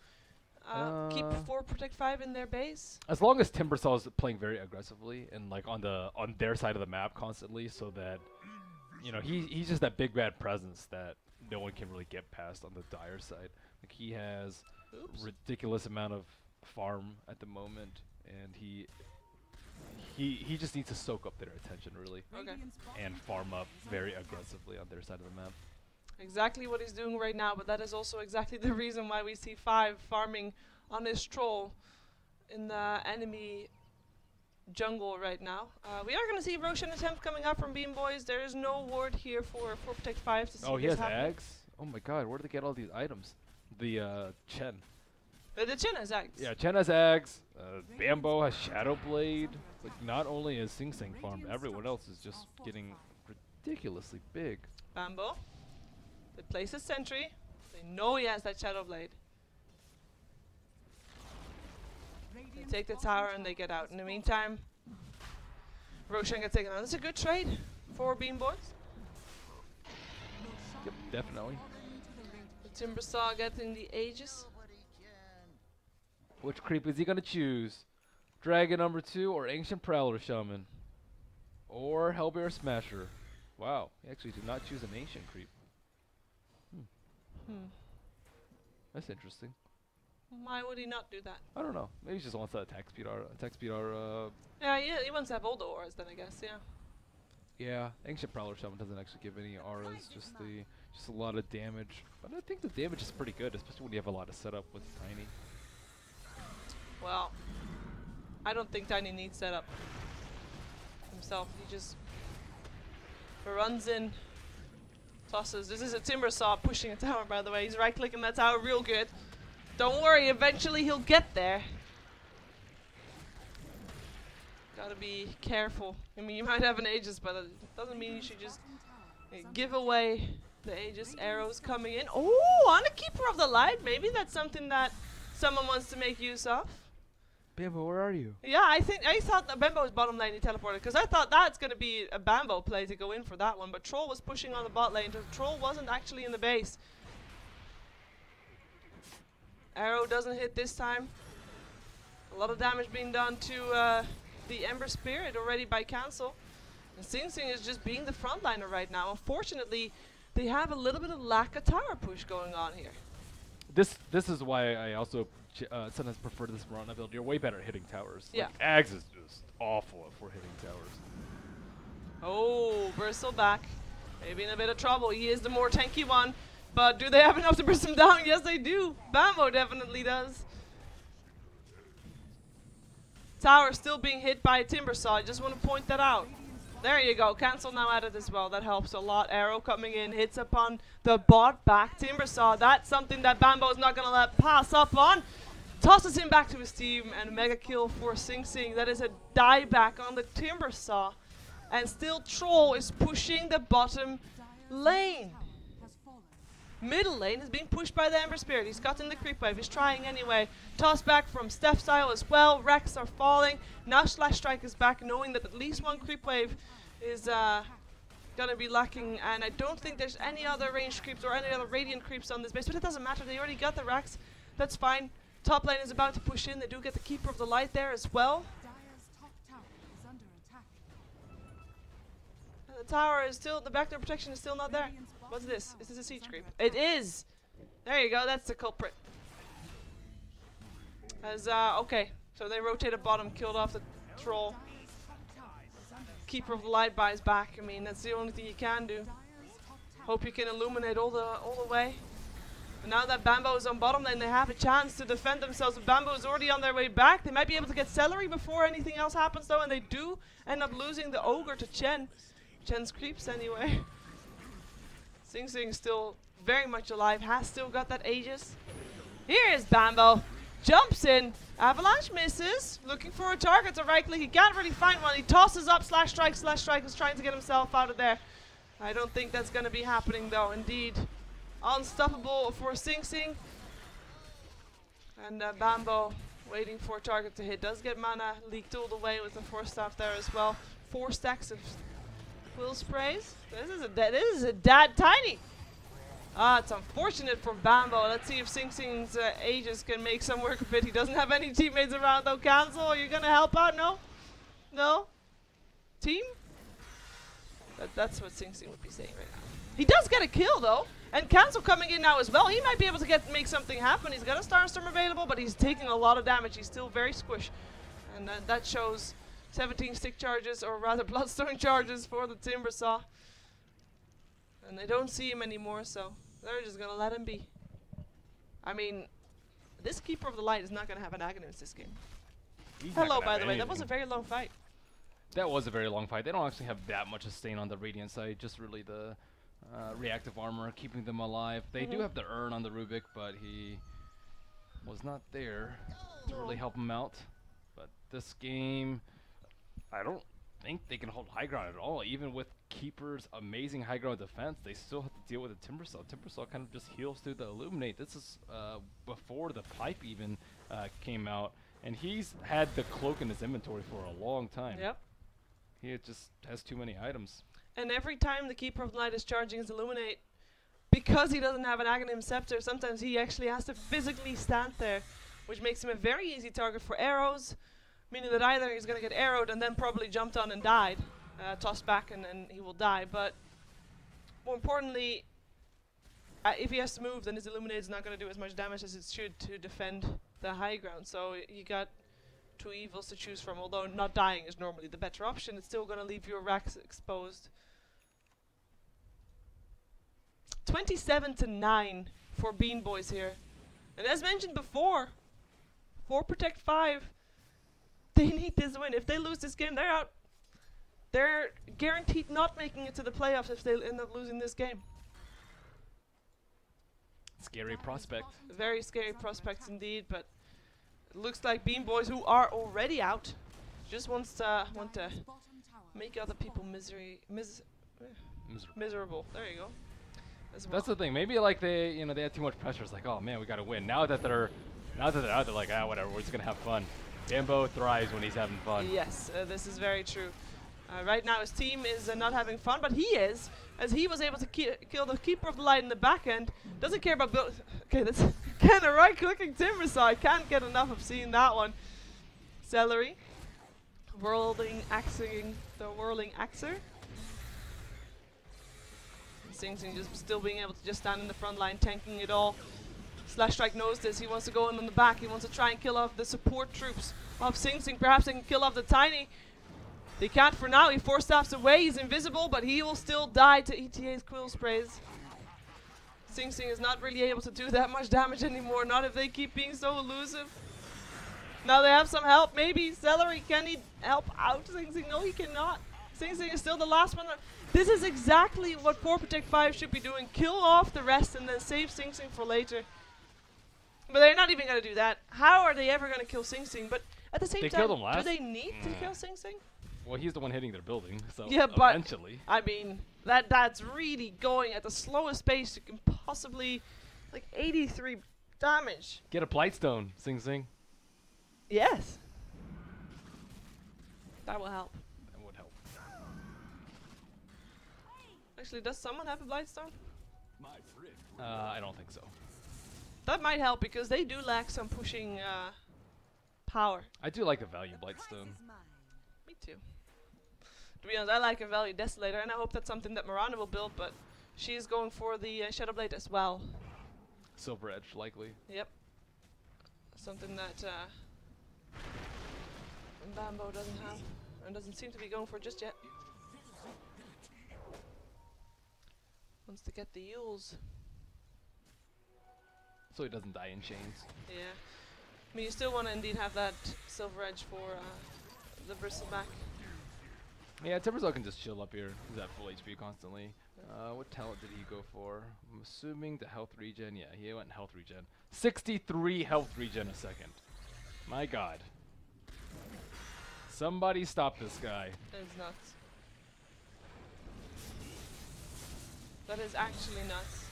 keep 4 Protect 5 in their base? as long as Timbersaw is playing very aggressively and like on their side of the map constantly, so that he's just that big bad presence that no one can really get past on the Dire side. Like he has ridiculous amount of farm at the moment, and he just needs to soak up their attention really, Okay. and farm up very aggressively on their side of the map. Exactly what he's doing right now, but that is also exactly the reason why we see 5 farming on his troll in the enemy jungle right now. We are going to see Roshan attempt coming out from BeanBoys. There is no ward here for Protect 5 to see Oh, he this has happen. Ags? Oh my god, where did they get all these items? The Chen. The Chin has Ags. Yeah, Chen has Ags, Bambo has Shadow Blade. Like, not only is Sing Sing farmed, everyone else is just getting ridiculously big. Bambo. They place a sentry. They know he has that Shadow Blade. They take the tower and they get out. In the meantime, Roshan gets taken out. That's a good trade for BeanBoys. Yep, definitely. The Timbersaw getting the Aegis. Which creep is he gonna choose? Dragon number 2 or Ancient Prowler Shaman? Or Hellbear Smasher? Wow, he actually did not choose an Ancient creep. That's interesting. Why would he not do that? I don't know. Maybe he just wants that attack speed R. Yeah, he wants to have all the auras then, I guess, yeah. Yeah, Ancient Prowler Shaman doesn't actually give any auras, just a lot of damage. But I think the damage is pretty good, especially when you have a lot of setup with Tiny. Well, I don't think Tiny needs setup himself. He just runs in, tosses. This is a Timbersaw pushing a tower, by the way. He's right-clicking that tower real good. Don't worry, eventually he'll get there. Gotta be careful. I mean, you might have an Aegis, but it doesn't mean you should just give away the Aegis arrows coming in. Oh, on a Keeper of the Light. Maybe that's something that someone wants to make use of. Bambo, where are you? Yeah, I thought that Bambo was bottom lane, he teleported, because I thought that's going to be a Bambo play to go in for that one, but Troll was pushing on the bot lane, so Troll wasn't actually in the base. Arrow doesn't hit this time. A lot of damage being done to the Ember Spirit already by cancel. And Sing Sing is just being the frontliner right now. Unfortunately, they have a little bit of lack of tower push going on here. This is why I also sometimes prefer this Mirana build. You're way better at hitting towers. Yeah. Like, Ags is just awful for hitting towers. Oh, Bristle back. Maybe in a bit of trouble. He is the more tanky one. But do they have enough to burst him down? Yes, they do. Bambo definitely does. Tower still being hit by a Timbersaw. I just want to point that out. There you go. Cancel now added as well. That helps a lot. Arrow coming in. Hits upon the bot back. Timbersaw. That's something that Bambo is not going to let pass up on. Tosses him back to his team. And a mega kill for Sing Sing. That is a dieback on the Timbersaw. And still Troll is pushing the bottom lane. Middle lane is being pushed by the Ember Spirit. He's cutting the creep wave. He's trying anyway. Toss back from Steph Style as well. Wrecks are falling. Now Slash Strike is back, knowing that at least one creep wave is going to be lacking. And I don't think there's any other ranged creeps or any other Radiant creeps on this base. But it doesn't matter. They already got the Wrecks. That's fine. Top lane is about to push in. They do get the Keeper of the Light there as well. Dire's top tower is under attack. And the tower is still, the backdoor protection is still not there. What's this? Is this a siege creep? It is! There you go, that's the culprit. Okay, so they rotated bottom, killed off the Troll. Keeper of the Light buys back. I mean, that's the only thing you can do. Hope you can illuminate all the way. And now that Bambo is on bottom lane, they have a chance to defend themselves. But Bambo is already on their way back. They might be able to get Celery before anything else happens though, and they do end up losing the Ogre to Chen. Chen's creeps anyway. Sing Sing still very much alive, has still got that Aegis. Here is Bambo. Jumps in. Avalanche misses. Looking for a target to right click. He can't really find one. He tosses up Slash Strike. Slash Strike is trying to get himself out of there. I don't think that's going to be happening though. Indeed. Unstoppable for Sing Sing. And Bambo waiting for a target to hit. Does get mana leaked all the way with the Force Staff there as well. 4 stacks of Quill Sprays. This is a dad tiny. Ah, it's unfortunate for Bambo. Let's see if Sing Sing's Aegis can make some work of it. He doesn't have any teammates around though. Cancel, are you going to help out? No? No? Team? That's what Sing Sing would be saying right now. He does get a kill though. And Cancel coming in now as well. He might be able to make something happen. He's got a Starstorm available, but he's taking a lot of damage. He's still very squish. And that shows 17 stick charges, or rather Bloodstone charges for the Timbersaw. And they don't see him anymore, so they're just going to let him be. I mean, this Keeper of the Light is not going to have an Aghanim this game. Hello, by the way. That was a very long fight. That was a very long fight. They don't actually have that much sustain on the Radiant side, just really the reactive armor, keeping them alive. They do have the Urn on the Rubik, but he was not there to really help him out. But this game, I don't think they can hold high ground at all. Even with Keeper's amazing high ground defense, they still have to deal with the Timbersaw. Timbersaw kind of just heals through the Illuminate. This is before the Pipe even came out, and he's had the Cloak in his inventory for a long time. Yep. He just has too many items. And every time the Keeper of the Light is charging his Illuminate, because he doesn't have an Aghanim Scepter, sometimes he actually has to physically stand there, which makes him a very easy target for arrows, meaning that either he's going to get arrowed and then probably jumped on and died, tossed back, and then he will die. But more importantly, if he has to move, then his Illuminate is not going to do as much damage as it should to defend the high ground. So you got 2 evils to choose from, although not dying is normally the better option. It's still going to leave your racks exposed. 27-9 for BeanBoys here. And as mentioned before, for Protect 5, they need this win. If they lose this game, they're out. They're guaranteed not making it to the playoffs if they end up losing this game. Scary prospect. Very scary prospects indeed, but it looks like BeanBoys, who are already out, just want to make other people miserable. There you go. Well. That's the thing. Maybe like they had too much pressure. It's like, oh man, we gotta win. Now that they're out, they're like, whatever. We're just gonna have fun. Bambo thrives when he's having fun. Yes, this is very true. Right now his team is not having fun, but he is, as he was able to kill the Keeper of the Light in the back end. Doesn't care about build. Okay, that's kind of right-clicking Timbersaw. I can't get enough of seeing that one. Celery, whirling axing the whirling axer. Sing Sing just still being able to just stand in the front line, tanking it all. Slash Strike knows this. He wants to go in on the back. He wants to try and kill off the support troops of Sing Sing. Perhaps they can kill off the Tiny. They can't for now. He Force Staffs away. He's invisible, but he will still die to ETA's Quill Sprays. Sing Sing is not really able to do that much damage anymore. Not if they keep being so elusive. Now they have some help. Maybe Celery, can he help out Sing Sing? No, he cannot. Sing Sing is still the last one. This is exactly what 4 Protect 5 should be doing. Kill off the rest and then save Sing Sing for later. But they're not even going to do that. How are they ever going to kill Sing Sing? But at the same time, do they need to kill Sing Sing? Well, he's the one hitting their building, so yeah, but eventually. I mean, that's really going at the slowest pace you can possibly, like 83 damage. Get a Blightstone, Sing Sing. Yes. That will help. That would help. Actually, does someone have a Blightstone? I don't think so. That might help because they do lack some pushing power. I do like the value Blightstone. Me too. To be honest, I like a value Desolator, and I hope that's something that Miranda will build, but she is going for the Shadowblade as well. Silver Edge, likely. Yep. Something that Bambo doesn't have, and doesn't seem to be going for just yet. Wants to get the Yules. So he doesn't die in chains. Yeah. I mean, you still want to indeed have that Silver Edge for the Bristleback. Yeah, Timbersaw can just chill up here. He's at full HP constantly. What talent did he go for? I'm assuming the health regen. Yeah, he went health regen. 63 health regen a second. My god. Somebody stop this guy. That is nuts. That is actually nuts.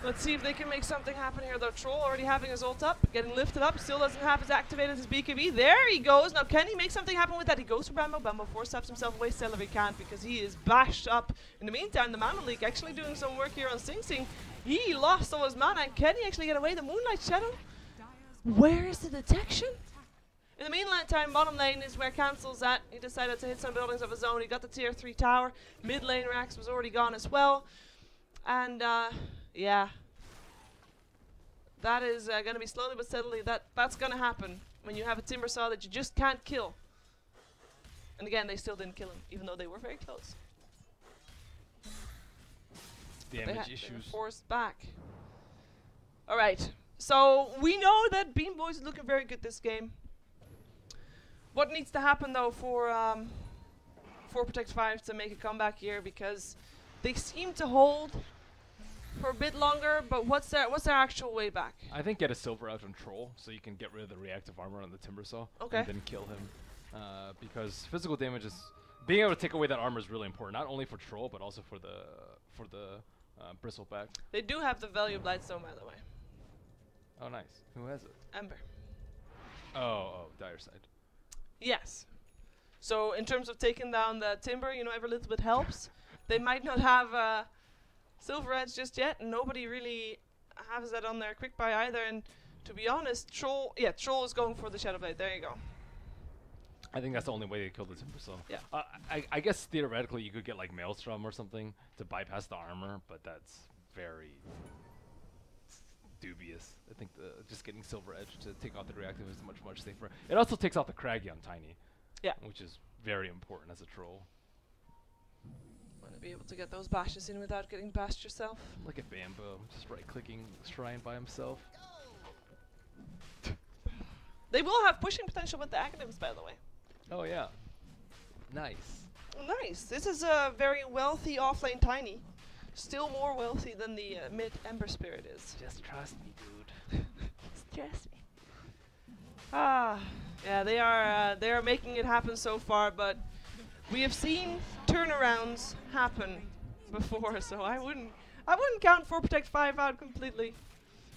Let's see if they can make something happen here though. Troll already having his ult up, getting lifted up, still doesn't have his activated his BKB. There he goes. Now can he make something happen with that? He goes for Bambo. Bambo four-steps himself away. Celery can't because he is bashed up. In the meantime, the Mana Leak actually doing some work here on Sing Sing. He lost all his mana, and can he actually get away? The Moonlight Shadow? Where is the detection? In the meantime, bottom lane is where Cancel's at. He decided to hit some buildings of his own. He got the tier 3 tower. Mid lane Rax was already gone as well. And yeah. That is going to be slowly but steadily. That's going to happen when you have a Timbersaw that you just can't kill. And again, they still didn't kill him, even though they were very close. Damage They issues. were forced back. Alright, so we know that BeanBoys is looking very good this game. What needs to happen though for Protect 5 to make a comeback here, because they seem to hold for a bit longer, but what's their actual way back? I think get a silver out on Troll so you can get rid of the reactive armor on the Timbersaw Okay. and then kill him. Because physical damage is being able to take away that armor is really important, not only for Troll but also for the Bristleback. They do have the value of Blightstone, by the way. Oh, nice. Who has it? Ember. Oh, Dire Side. Yes. So in terms of taking down the Timber, you know, every little bit helps. They might not have Silver Edge just yet, and nobody really has that on their quick buy either. And to be honest, Troll is going for the Shadowblade. There you go. I think that's the only way to kill the Timbersaw. Yeah. I guess theoretically you could get like Maelstrom or something to bypass the armor, but that's very dubious. I think just getting Silver Edge to take out the reactive is much safer. It also takes out the Craggy on Tiny. Yeah. Which is very important as a troll. Want to be able to get those bashes in without getting bashed yourself. Look at Bambo, just right-clicking Shrine by himself. They will have pushing potential with the Academics, by the way. Oh yeah. Nice. Nice. This is a very wealthy offlane Tiny. Still more wealthy than the mid Ember Spirit is. Just trust me, dude. Just trust me. Yeah, they are making it happen so far, but we have seen turnarounds happen before, so I wouldn't count for Protect 5 out completely.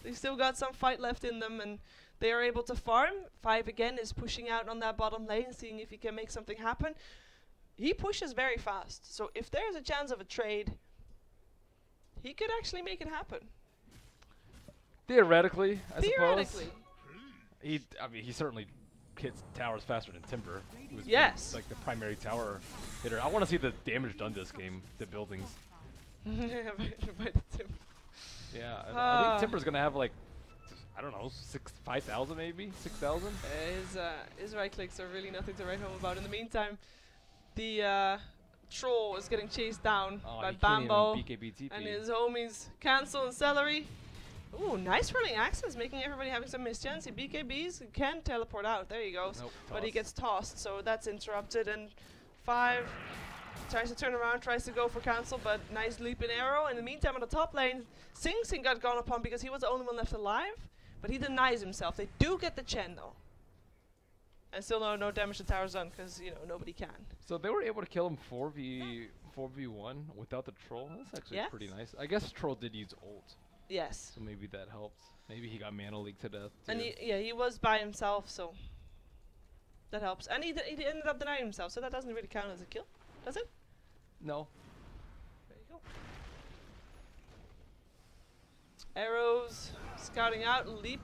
They still got some fight left in them, and they are able to farm. 5 again is pushing out on that bottom lane, seeing if he can make something happen. He pushes very fast, so if there's a chance of a trade, he could actually make it happen. Theoretically, I Theoretically. suppose. I mean, he certainly hits towers faster than Timber. Who's Yes. like the primary tower hitter. I want to see the damage done this game, the buildings. By the Timber. Yeah, I think Timber's gonna have like, I don't know, 5,000 maybe, 6,000. His right clicks are really nothing to write home about. In the meantime, the Troll is getting chased down by he can't Bambo even BKB TP. and his homies Cancel and Celery. Ooh, nice rolling access, making everybody having some mischance. He BKBs can teleport out. There he goes. Nope, But he toss. gets tossed, so that's interrupted. And 5 tries to turn around, tries to go for Cancel, but nice leap in arrow. In the meantime, on the top lane, Sing Sing got gone upon because he was the only one left alive, but he denies himself. They do get the Chen though. And still no damage to towers done because, you know, nobody can. So they were able to kill him 4v1 without the troll. That's actually Yes. pretty nice. I guess troll did use ult, Yes. so maybe that helped. Maybe he got mana leak to death. And too. he was by himself, so that helps. And he ended up denying himself, so that doesn't really count as a kill, does it? No. There you go. Arrows, scouting out, leap,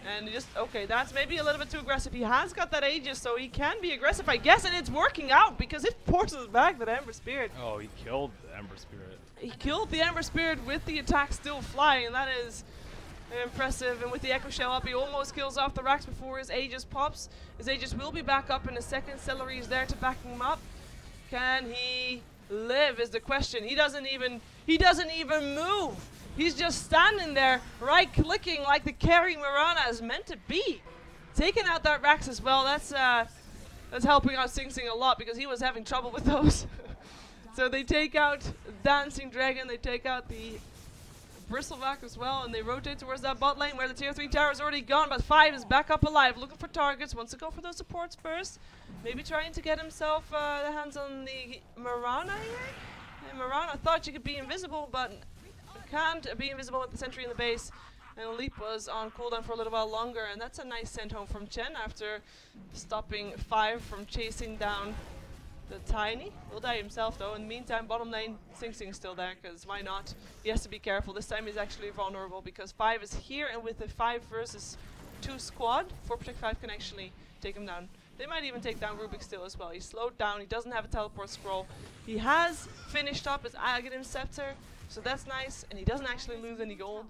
and he just, okay, that's maybe a little bit too aggressive. He has got that Aegis, so he can be aggressive, I guess, and it's working out because it forces back that Ember Spirit. Oh, he killed the Ember Spirit. He killed the Ember Spirit with the attack still flying, and that is impressive. And with the Echo Shell up, he almost kills off the Rax before his Aegis pops. His Aegis will be back up in a second. Celery is there to back him up. Can he live is the question. He doesn't even move. He's just standing there, right-clicking like the carry Mirana is meant to be. Taking out that Rax as well. That's That's helping out Sing Sing a lot because he was having trouble with those. So they take out Dancing Dragon, they take out the Bristleback as well, and they rotate towards that bot lane where the tier 3 tower is already gone, but 5 is back up alive, looking for targets, wants to go for those supports first. Maybe trying to get himself the hands on the Mirana here. And Mirana thought she could be invisible, but can't be invisible with the sentry in the base. And Leap was on cooldown for a little while longer, and that's a nice send home from Chen after stopping 5 from chasing down the Tiny. Will die himself though. In the meantime, bottom lane, Sing Sing is still there, because why not? He has to be careful. This time he's actually vulnerable because 5 is here, and with the 5 versus 2 squad, 4 Protect 5 can actually take him down. They might even take down Rubik still as well. He's slowed down, he doesn't have a teleport scroll. He has finished up his Aghanim Scepter, so that's nice, and he doesn't actually lose any gold.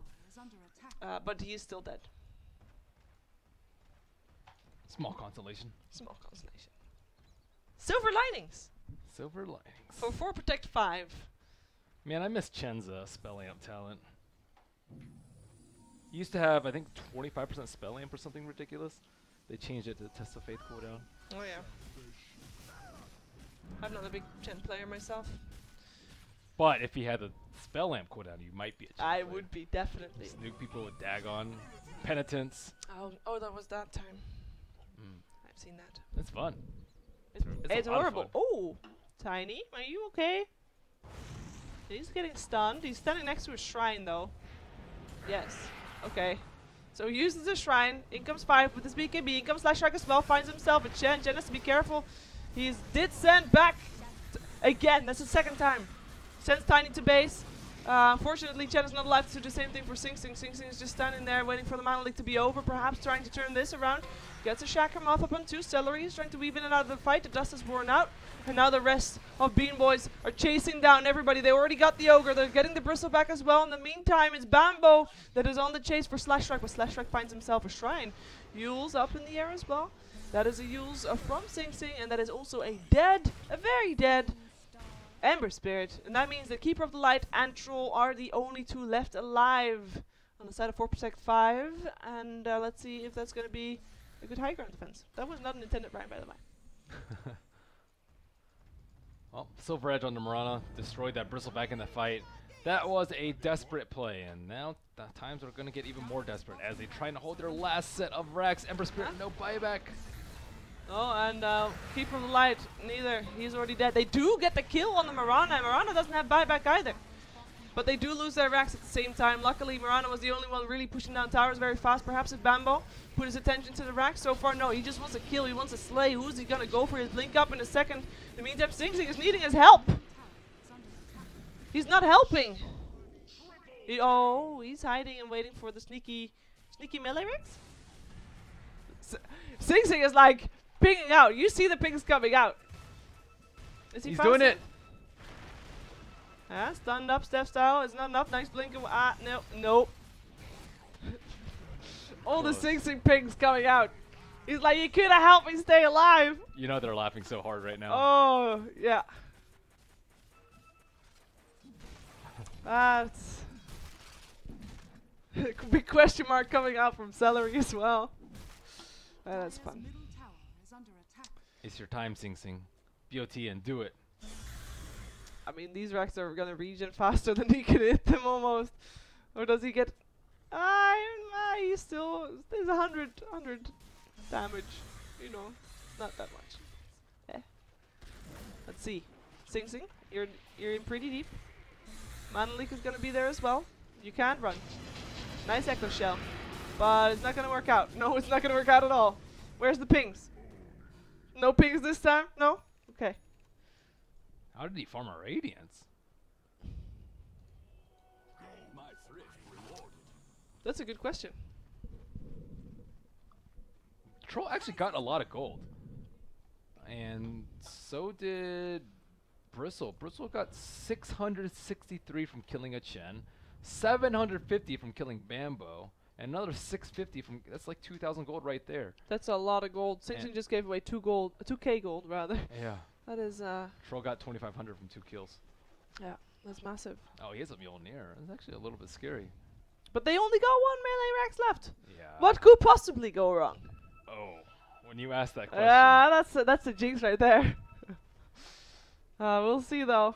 But he is still dead. Small consolation. Small consolation. Silver linings! Silver linings. For 4 Protect 5. Man, I miss Chen's spell amp talent. He used to have, I think, 25% spell amp or something ridiculous. They changed it to Test of Faith cooldown. Oh yeah. I'm not a big Chen player myself. But if he had the spell amp cooldown, you might be a Chen I player. would be, definitely. Snook people with Dagon, Penitence. Oh, that was that time. Mm. I've seen that. It's fun. It's a lot of horrible. fun. Oh, Tiny, are you okay? He's getting stunned. He's standing next to a shrine though. Yes. Okay. So he uses the shrine. In comes 5 with his BKB. In comes Slash Strike as well. Finds himself a Chen. Chen has to be careful. He did send back again. That's the second time. Sends Tiny to base. Unfortunately, Chen is not allowed to do the same thing for Sing Sing. Sing Sing is just standing there waiting for the Mana Leak to be over, perhaps trying to turn this around. Gets a Shackram off up on 2. Celery is trying to weave in and out of the fight. The dust is worn out. And now the rest of BeanBoys are chasing down everybody. They already got the Ogre. They're getting the Bristle back as well. In the meantime, it's Bambo that is on the chase for Slash Strike, but Slash Strike finds himself a Shrine. Yule's up in the air as well. That is a Yule's from Sing Sing, and that is also a very dead Ember Spirit. And that means that Keeper of the Light and Troll are the only 2 left alive on the side of 4 Protect 5. And let's see if that's going to be a good high ground defense. That was not an intended rhyme, by the way. Well, Silver Edge on the Mirana destroyed that Bristleback in the fight. That was a desperate play, and now the times are going to get even more desperate as they try to hold their last set of racks. Ember Spirit, no buyback. Oh, and Keeper of the Light, neither. He's already dead. They do get the kill on the Mirana, and Mirana doesn't have buyback either. But they do lose their racks at the same time. Luckily, Mirana was the only one really pushing down towers very fast. Perhaps if Bambo put his attention to the racks. So far, no. He just wants a kill. He wants a slay. Who's he going to go for? His blink up in a second. In the meantime, Sing Sing is needing his help. He's not helping. He's hiding and waiting for the sneaky melee racks. Sing Sing is like pinging out. You see the pings coming out. Is he He's doing it. Yeah, stunned up, step style. It's not enough. Nice blink. No, nope. All the Sing Sing pings coming out. He's like, you could have helped me stay alive. You know they're laughing so hard right now. Oh, yeah. That's big question mark coming out from Celery as well. That's fun. It's your time, Sing Sing. BOT and do it. I mean, these racks are gonna regen faster than he can hit them almost. Or does he get... he's still... There's 100 damage. You know, not that much. Eh. Let's see. Sing Sing, you're in pretty deep. Mana Leak is gonna be there as well. You can't run. Nice Echo Shell. But it's not gonna work out. No, it's not gonna work out at all. Where's the pings? No pings this time? No? Okay. How did he farm a Radiance? That's a good question. Troll actually got a lot of gold. And so did Bristle. Bristle got 663 from killing a Chen, 750 from killing Bambo, and another 650 from... That's like 2,000 gold right there. That's a lot of gold. Sing Sing just gave away 2K gold rather. Yeah. That is Troll got 2,500 from 2 kills. yeah, that's massive. Oh, he has a Mjolnir. It's actually a little bit scary. But they only got 1 melee racks left. Yeah. What could possibly go wrong? Oh. When you ask that question. Yeah, that's a jinx right there. We'll see though.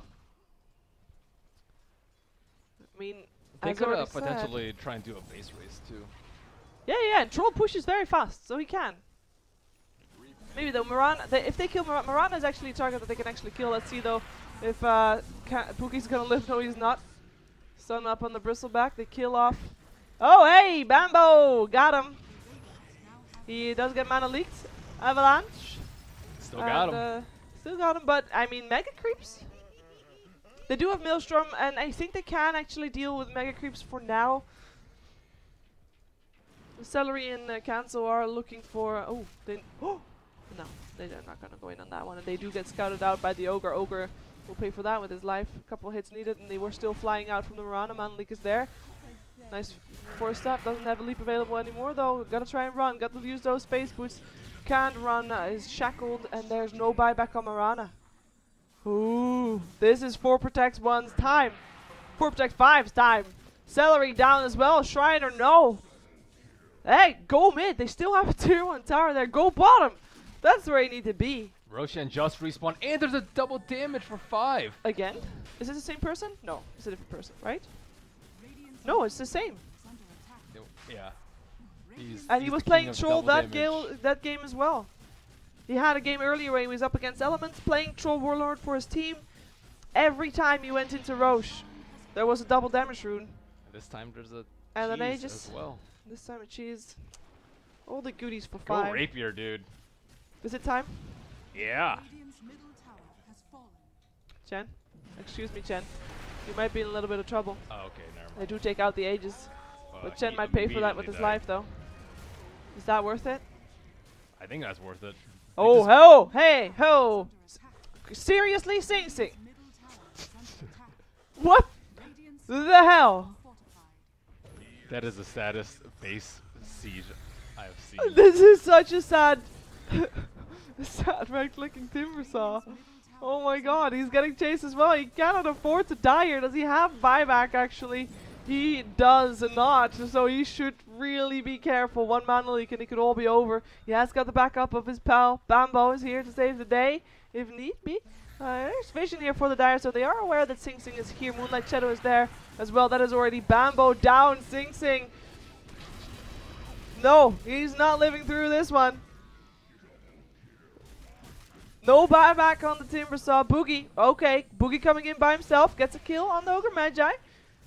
I mean, They as could already said. potentially try and do a base race too. Yeah, and Troll pushes very fast, so he can. Maybe though, if they kill Mirana is actually a target that they can actually kill. Let's see though if Pookie's gonna live. No, he's not. Stun up on the bristleback. They kill off. Oh, hey, Bambo! Got him. He does get mana leaked. Avalanche. Still got him. Still got him, but I mean, Mega Creeps. They do have Maelstrom, and I think they can actually deal with Mega Creeps for now. Celery and Cancel are looking for. Oh, no, they're not gonna go in on that one, and they do get scouted out by the Ogre. Ogre will pay for that with his life. A couple hits needed, and they were still flying out from the Mirana. Mana leak is there. Nice force up. Doesn't have a leap available anymore though. Gotta try and run. Got to use those space boots. Can't run. Is shackled, and there's no buyback on Mirana. Ooh, this is 4 Protect 1's time. 4 Protect 5's time. Celery down as well. Shriner, no. Hey, go mid. They still have a tier 1 tower there. Go bottom. That's where you need to be. Roshan just respawned, and there's a double damage for 5. Again? Is it the same person? No, it's a different person, right? No, it's the same. Yeah. And he was playing Troll that game as well. He had a game earlier where he was up against Elements, playing Troll Warlord for his team. Every time he went into Roche, there was a double damage rune. This time there's a and an cheese Aegis. as well. This time a cheese. All the goodies for Go 5. Rapier, dude. Is it time? Yeah. Chen? Excuse me, Chen. You might be in a little bit of trouble. Oh, okay, never mind. They do take out the Aegis. But Chen he might pay for that with his immediately life, though. Is that worth it? I think that's worth it. Oh, ho! Hey, ho! Seriously, Sing Sing? What the hell? That is the saddest base siege I have seen. This is such a sad right-clicking Timbersaw. Oh my god, he's getting chased as well. He cannot afford to die here. Does he have buyback, actually? He does not, so he should really be careful. 1 mana leak and it could all be over. He has got the backup of his pal. Bambo is here to save the day, if need be. There's vision here for the Dire, so they are aware that Sing Sing is here. Moonlight Shadow is there as well. That is already Bambo down. Sing Sing. No, he's not living through this one. No buyback on the Timbersaw. Boogie, okay. Boogie coming in by himself. Gets a kill on the Ogre Magi.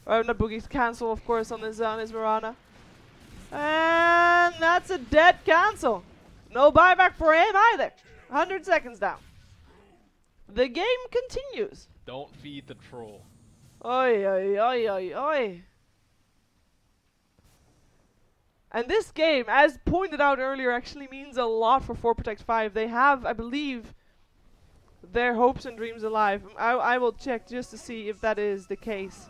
Not Boogie's cancel, of course, on his Mirana. And that's a dead cancel. No buyback for him either. 100 seconds down. The game continues. Don't feed the troll. Oi, oi, oi, oi, oi. And this game, as pointed out earlier, actually means a lot for 4 Protect 5. They have, I believe, their hopes and dreams alive. I will check just to see if that is the case.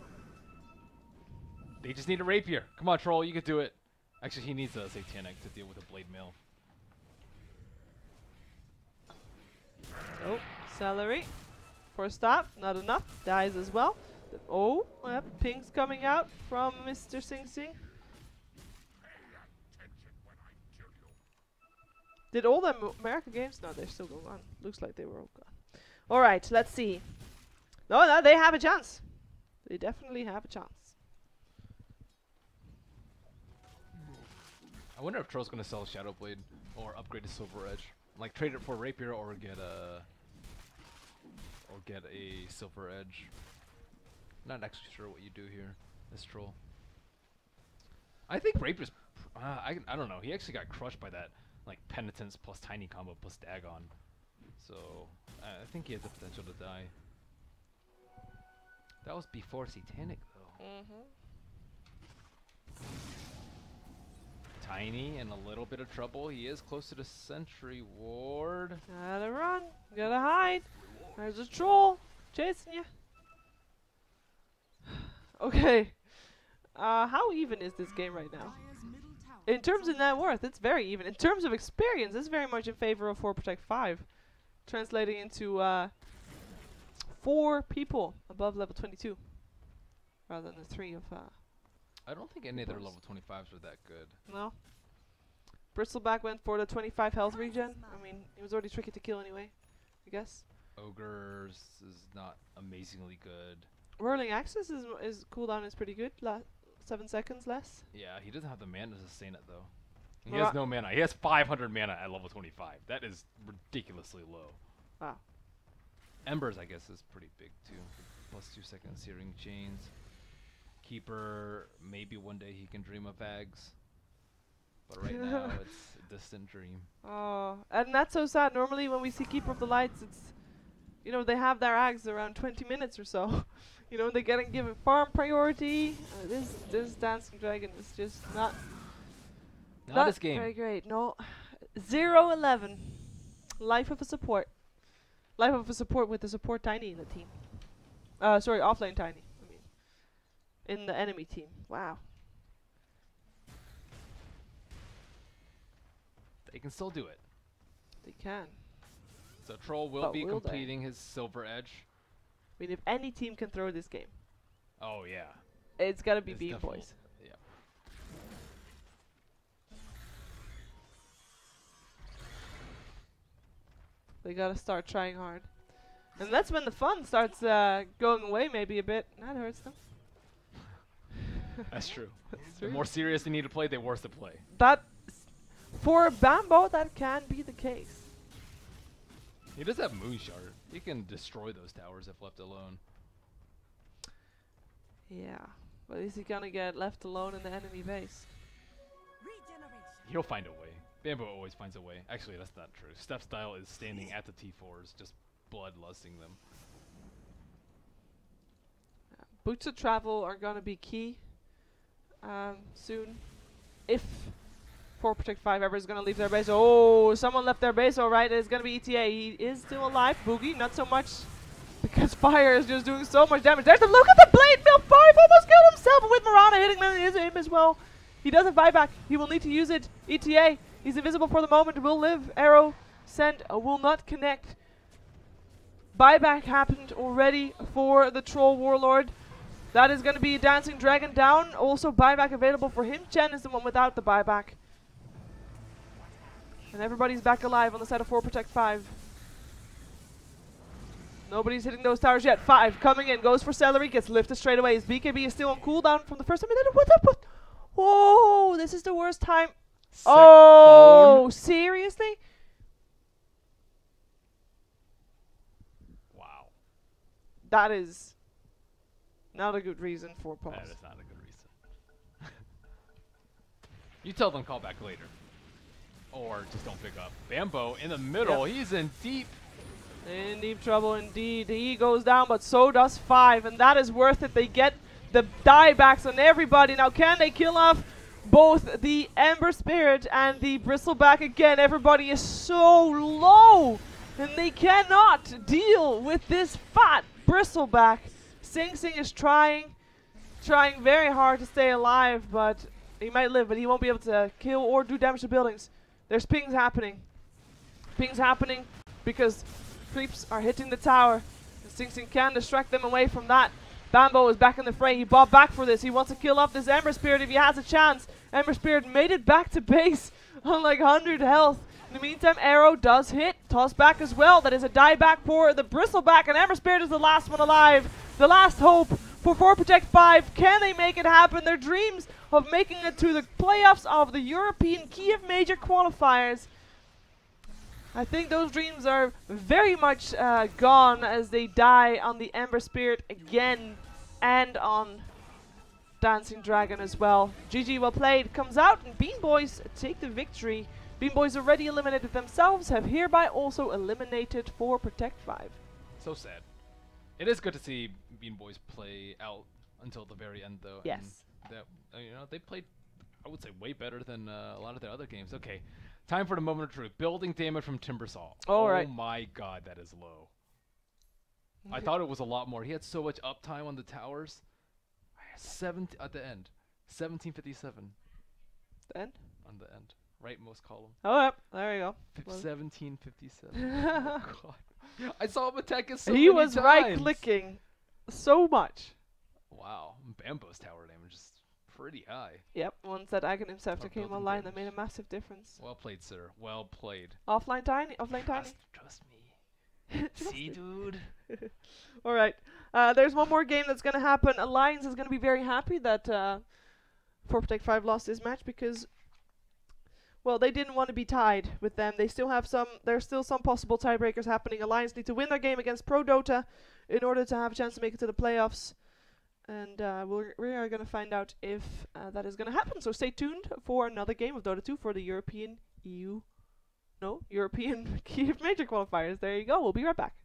They just need a rapier. Come on, troll, you can do it. Actually, he needs a satanic to deal with a blade mail. Oh, Celery. For a stop, not enough. Dies as well. Oh, yep, ping's coming out from Mr. Sing Sing. Did all the American games? No, they're still going on. Looks like they were all gone. Alright, let's see. No, they have a chance. They definitely have a chance. I wonder if Troll's gonna sell Shadowblade or upgrade to Silver Edge. Like trade it for Rapier or get a Silver Edge. Not actually sure what you do here, this Troll. I think Rapier's I don't know. He actually got crushed by that like Penitence plus Tiny combo plus Dagon. So I think he has the potential to die. That was before Satanic though. Tiny in a little bit of trouble. He is close to the Sentry Ward. Gotta run. Gotta hide. There's a troll chasing you. Okay. How even is this game right now? In terms of net worth, it's very even. In terms of experience, it's very much in favor of 4 Protect 5. Translating into 4 people above level 22. Rather than the 3 of I don't think any of their level 25s are that good. No. Bristleback went for the 25 health regen. I mean, it was already tricky to kill anyway, I guess. Ogres is not amazingly good. Whirling Axis is cooldown is pretty good. 7 seconds less. Yeah, he doesn't have the mana to sustain it though. He Well, has no mana. He has 500 mana at level 25. That is ridiculously low. Wow. Embers, I guess, is pretty big too. +2 seconds searing chains. Keeper, maybe one day he can dream of Ags. But right now it's a distant dream. Oh, and that's so sad. Normally when we see Keeper of the Lights, it's, you know, they have their Ags around 20 minutes or so. You know, they're getting given farm priority. This Dancing Dragon is just not This game. very great. No, 0-11. Life of a support. Life of a support with the support Tiny in the team. Sorry, offlane Tiny. I mean, in the enemy team. Wow. They can still do it. They can. So Troll will But be will they? completing his Silver Edge. I mean, if any team can throw this game, Oh yeah. it's gotta be It's BeanBoys. definitely- Yeah. They gotta start trying hard. And that's when the fun starts going away maybe a bit. That hurts them. That's true. That's The true. more serious they need to play, the worse to play. That, for Bambo, that can be the case. He does have Moonshard. He can destroy those towers if left alone. Yeah. But is he gonna get left alone in the enemy base? Regeneration. He'll find a way. Bamboo always finds a way. Actually, that's not true. Steph's style is standing at the T4s, just bloodlusting them. Boots of travel are gonna be key soon. If 4 Protect 5 ever is gonna leave their base. Oh, someone left their base, alright. It's gonna be ETA. He is still alive. Boogie, not so much. Because fire is just doing so much damage. There's the look at the blade mill. 5 almost killed himself with Marana hitting him as well. He doesn't buyback. He will need to use it. ETA. He's invisible for the moment. Will live. Arrow sent. Will not connect. Buyback happened already for the Troll Warlord. That is going to be a Dancing Dragon down. Also buyback available for him. Chen is the one without the buyback. And everybody's back alive on the side of 4 Protect 5. Nobody's hitting those towers yet. 5 coming in. Goes for Celery. Gets lifted straight away. His BKB is still on cooldown from the first time. What up? Whoa, this is the worst time. Oh, seriously? Wow. That is not a good reason for pause. That is not a good reason. You tell them call back later. Or just don't pick up. Bambo in the middle. Yep. He's in deep. In deep trouble indeed. He goes down, but so does 5, and that is worth it. They get the diebacks on everybody. Now, can they kill off both the Ember Spirit and the Bristleback again? Everybody is so low, and they cannot deal with this fat Bristleback. Sing Sing is trying very hard to stay alive, but he might live, but he won't be able to kill or do damage to buildings. There's pings happening. Pings happening because creeps are hitting the tower. And Sing Sing can distract them away from that. Bambo is back in the fray. He bought back for this. He wants to kill off this Ember Spirit if he has a chance. Ember Spirit made it back to base on like 100 health. In the meantime, Arrow does hit. Toss back as well. That is a dieback for the Bristleback, and Ember Spirit is the last one alive. The last hope for 4 Protect 5. Can they make it happen? Their dreams of making it to the playoffs of the European Kiev Major Qualifiers, I think those dreams are very much gone as they die on the Ember Spirit again and on Dancing Dragon as well. GG, well played, comes out, and BeanBoys take the victory. BeanBoys already eliminated themselves, have hereby also eliminated 4 Protect 5. So sad. It is good to see BeanBoys play out until the very end, though. Yes. And that, you know, they played, I would say, way better than a lot of their other games. Okay, time for the moment of truth. Building damage from Timbersaw. All right. Oh my god, that is low. I thought it was a lot more. He had so much uptime on the towers. 7 at the end. 1757 Then? on the end. Rightmost column. Oh, yep, there you go. 1757. Oh god. I saw him attack us so He many was times. right-clicking so much. Wow. Bambo's tower damage is pretty high. Yep, once that Aghanim Scepter Our came building online, that made a damage. massive difference. Well played, sir. Well played. Offline Tiny? Offline Tiny? Trust me. See, dude. Alright, there's one more game that's going to happen. Alliance is going to be very happy that 4 Protect 5 lost this match because, well, they didn't want to be tied with them. They still have there's still some possible tiebreakers happening. Alliance need to win their game against Pro Dota in order to have a chance to make it to the playoffs. And we are going to find out if that is going to happen. So stay tuned for another game of Dota 2 for the European Kiev Major Qualifiers. There you go. We'll be right back.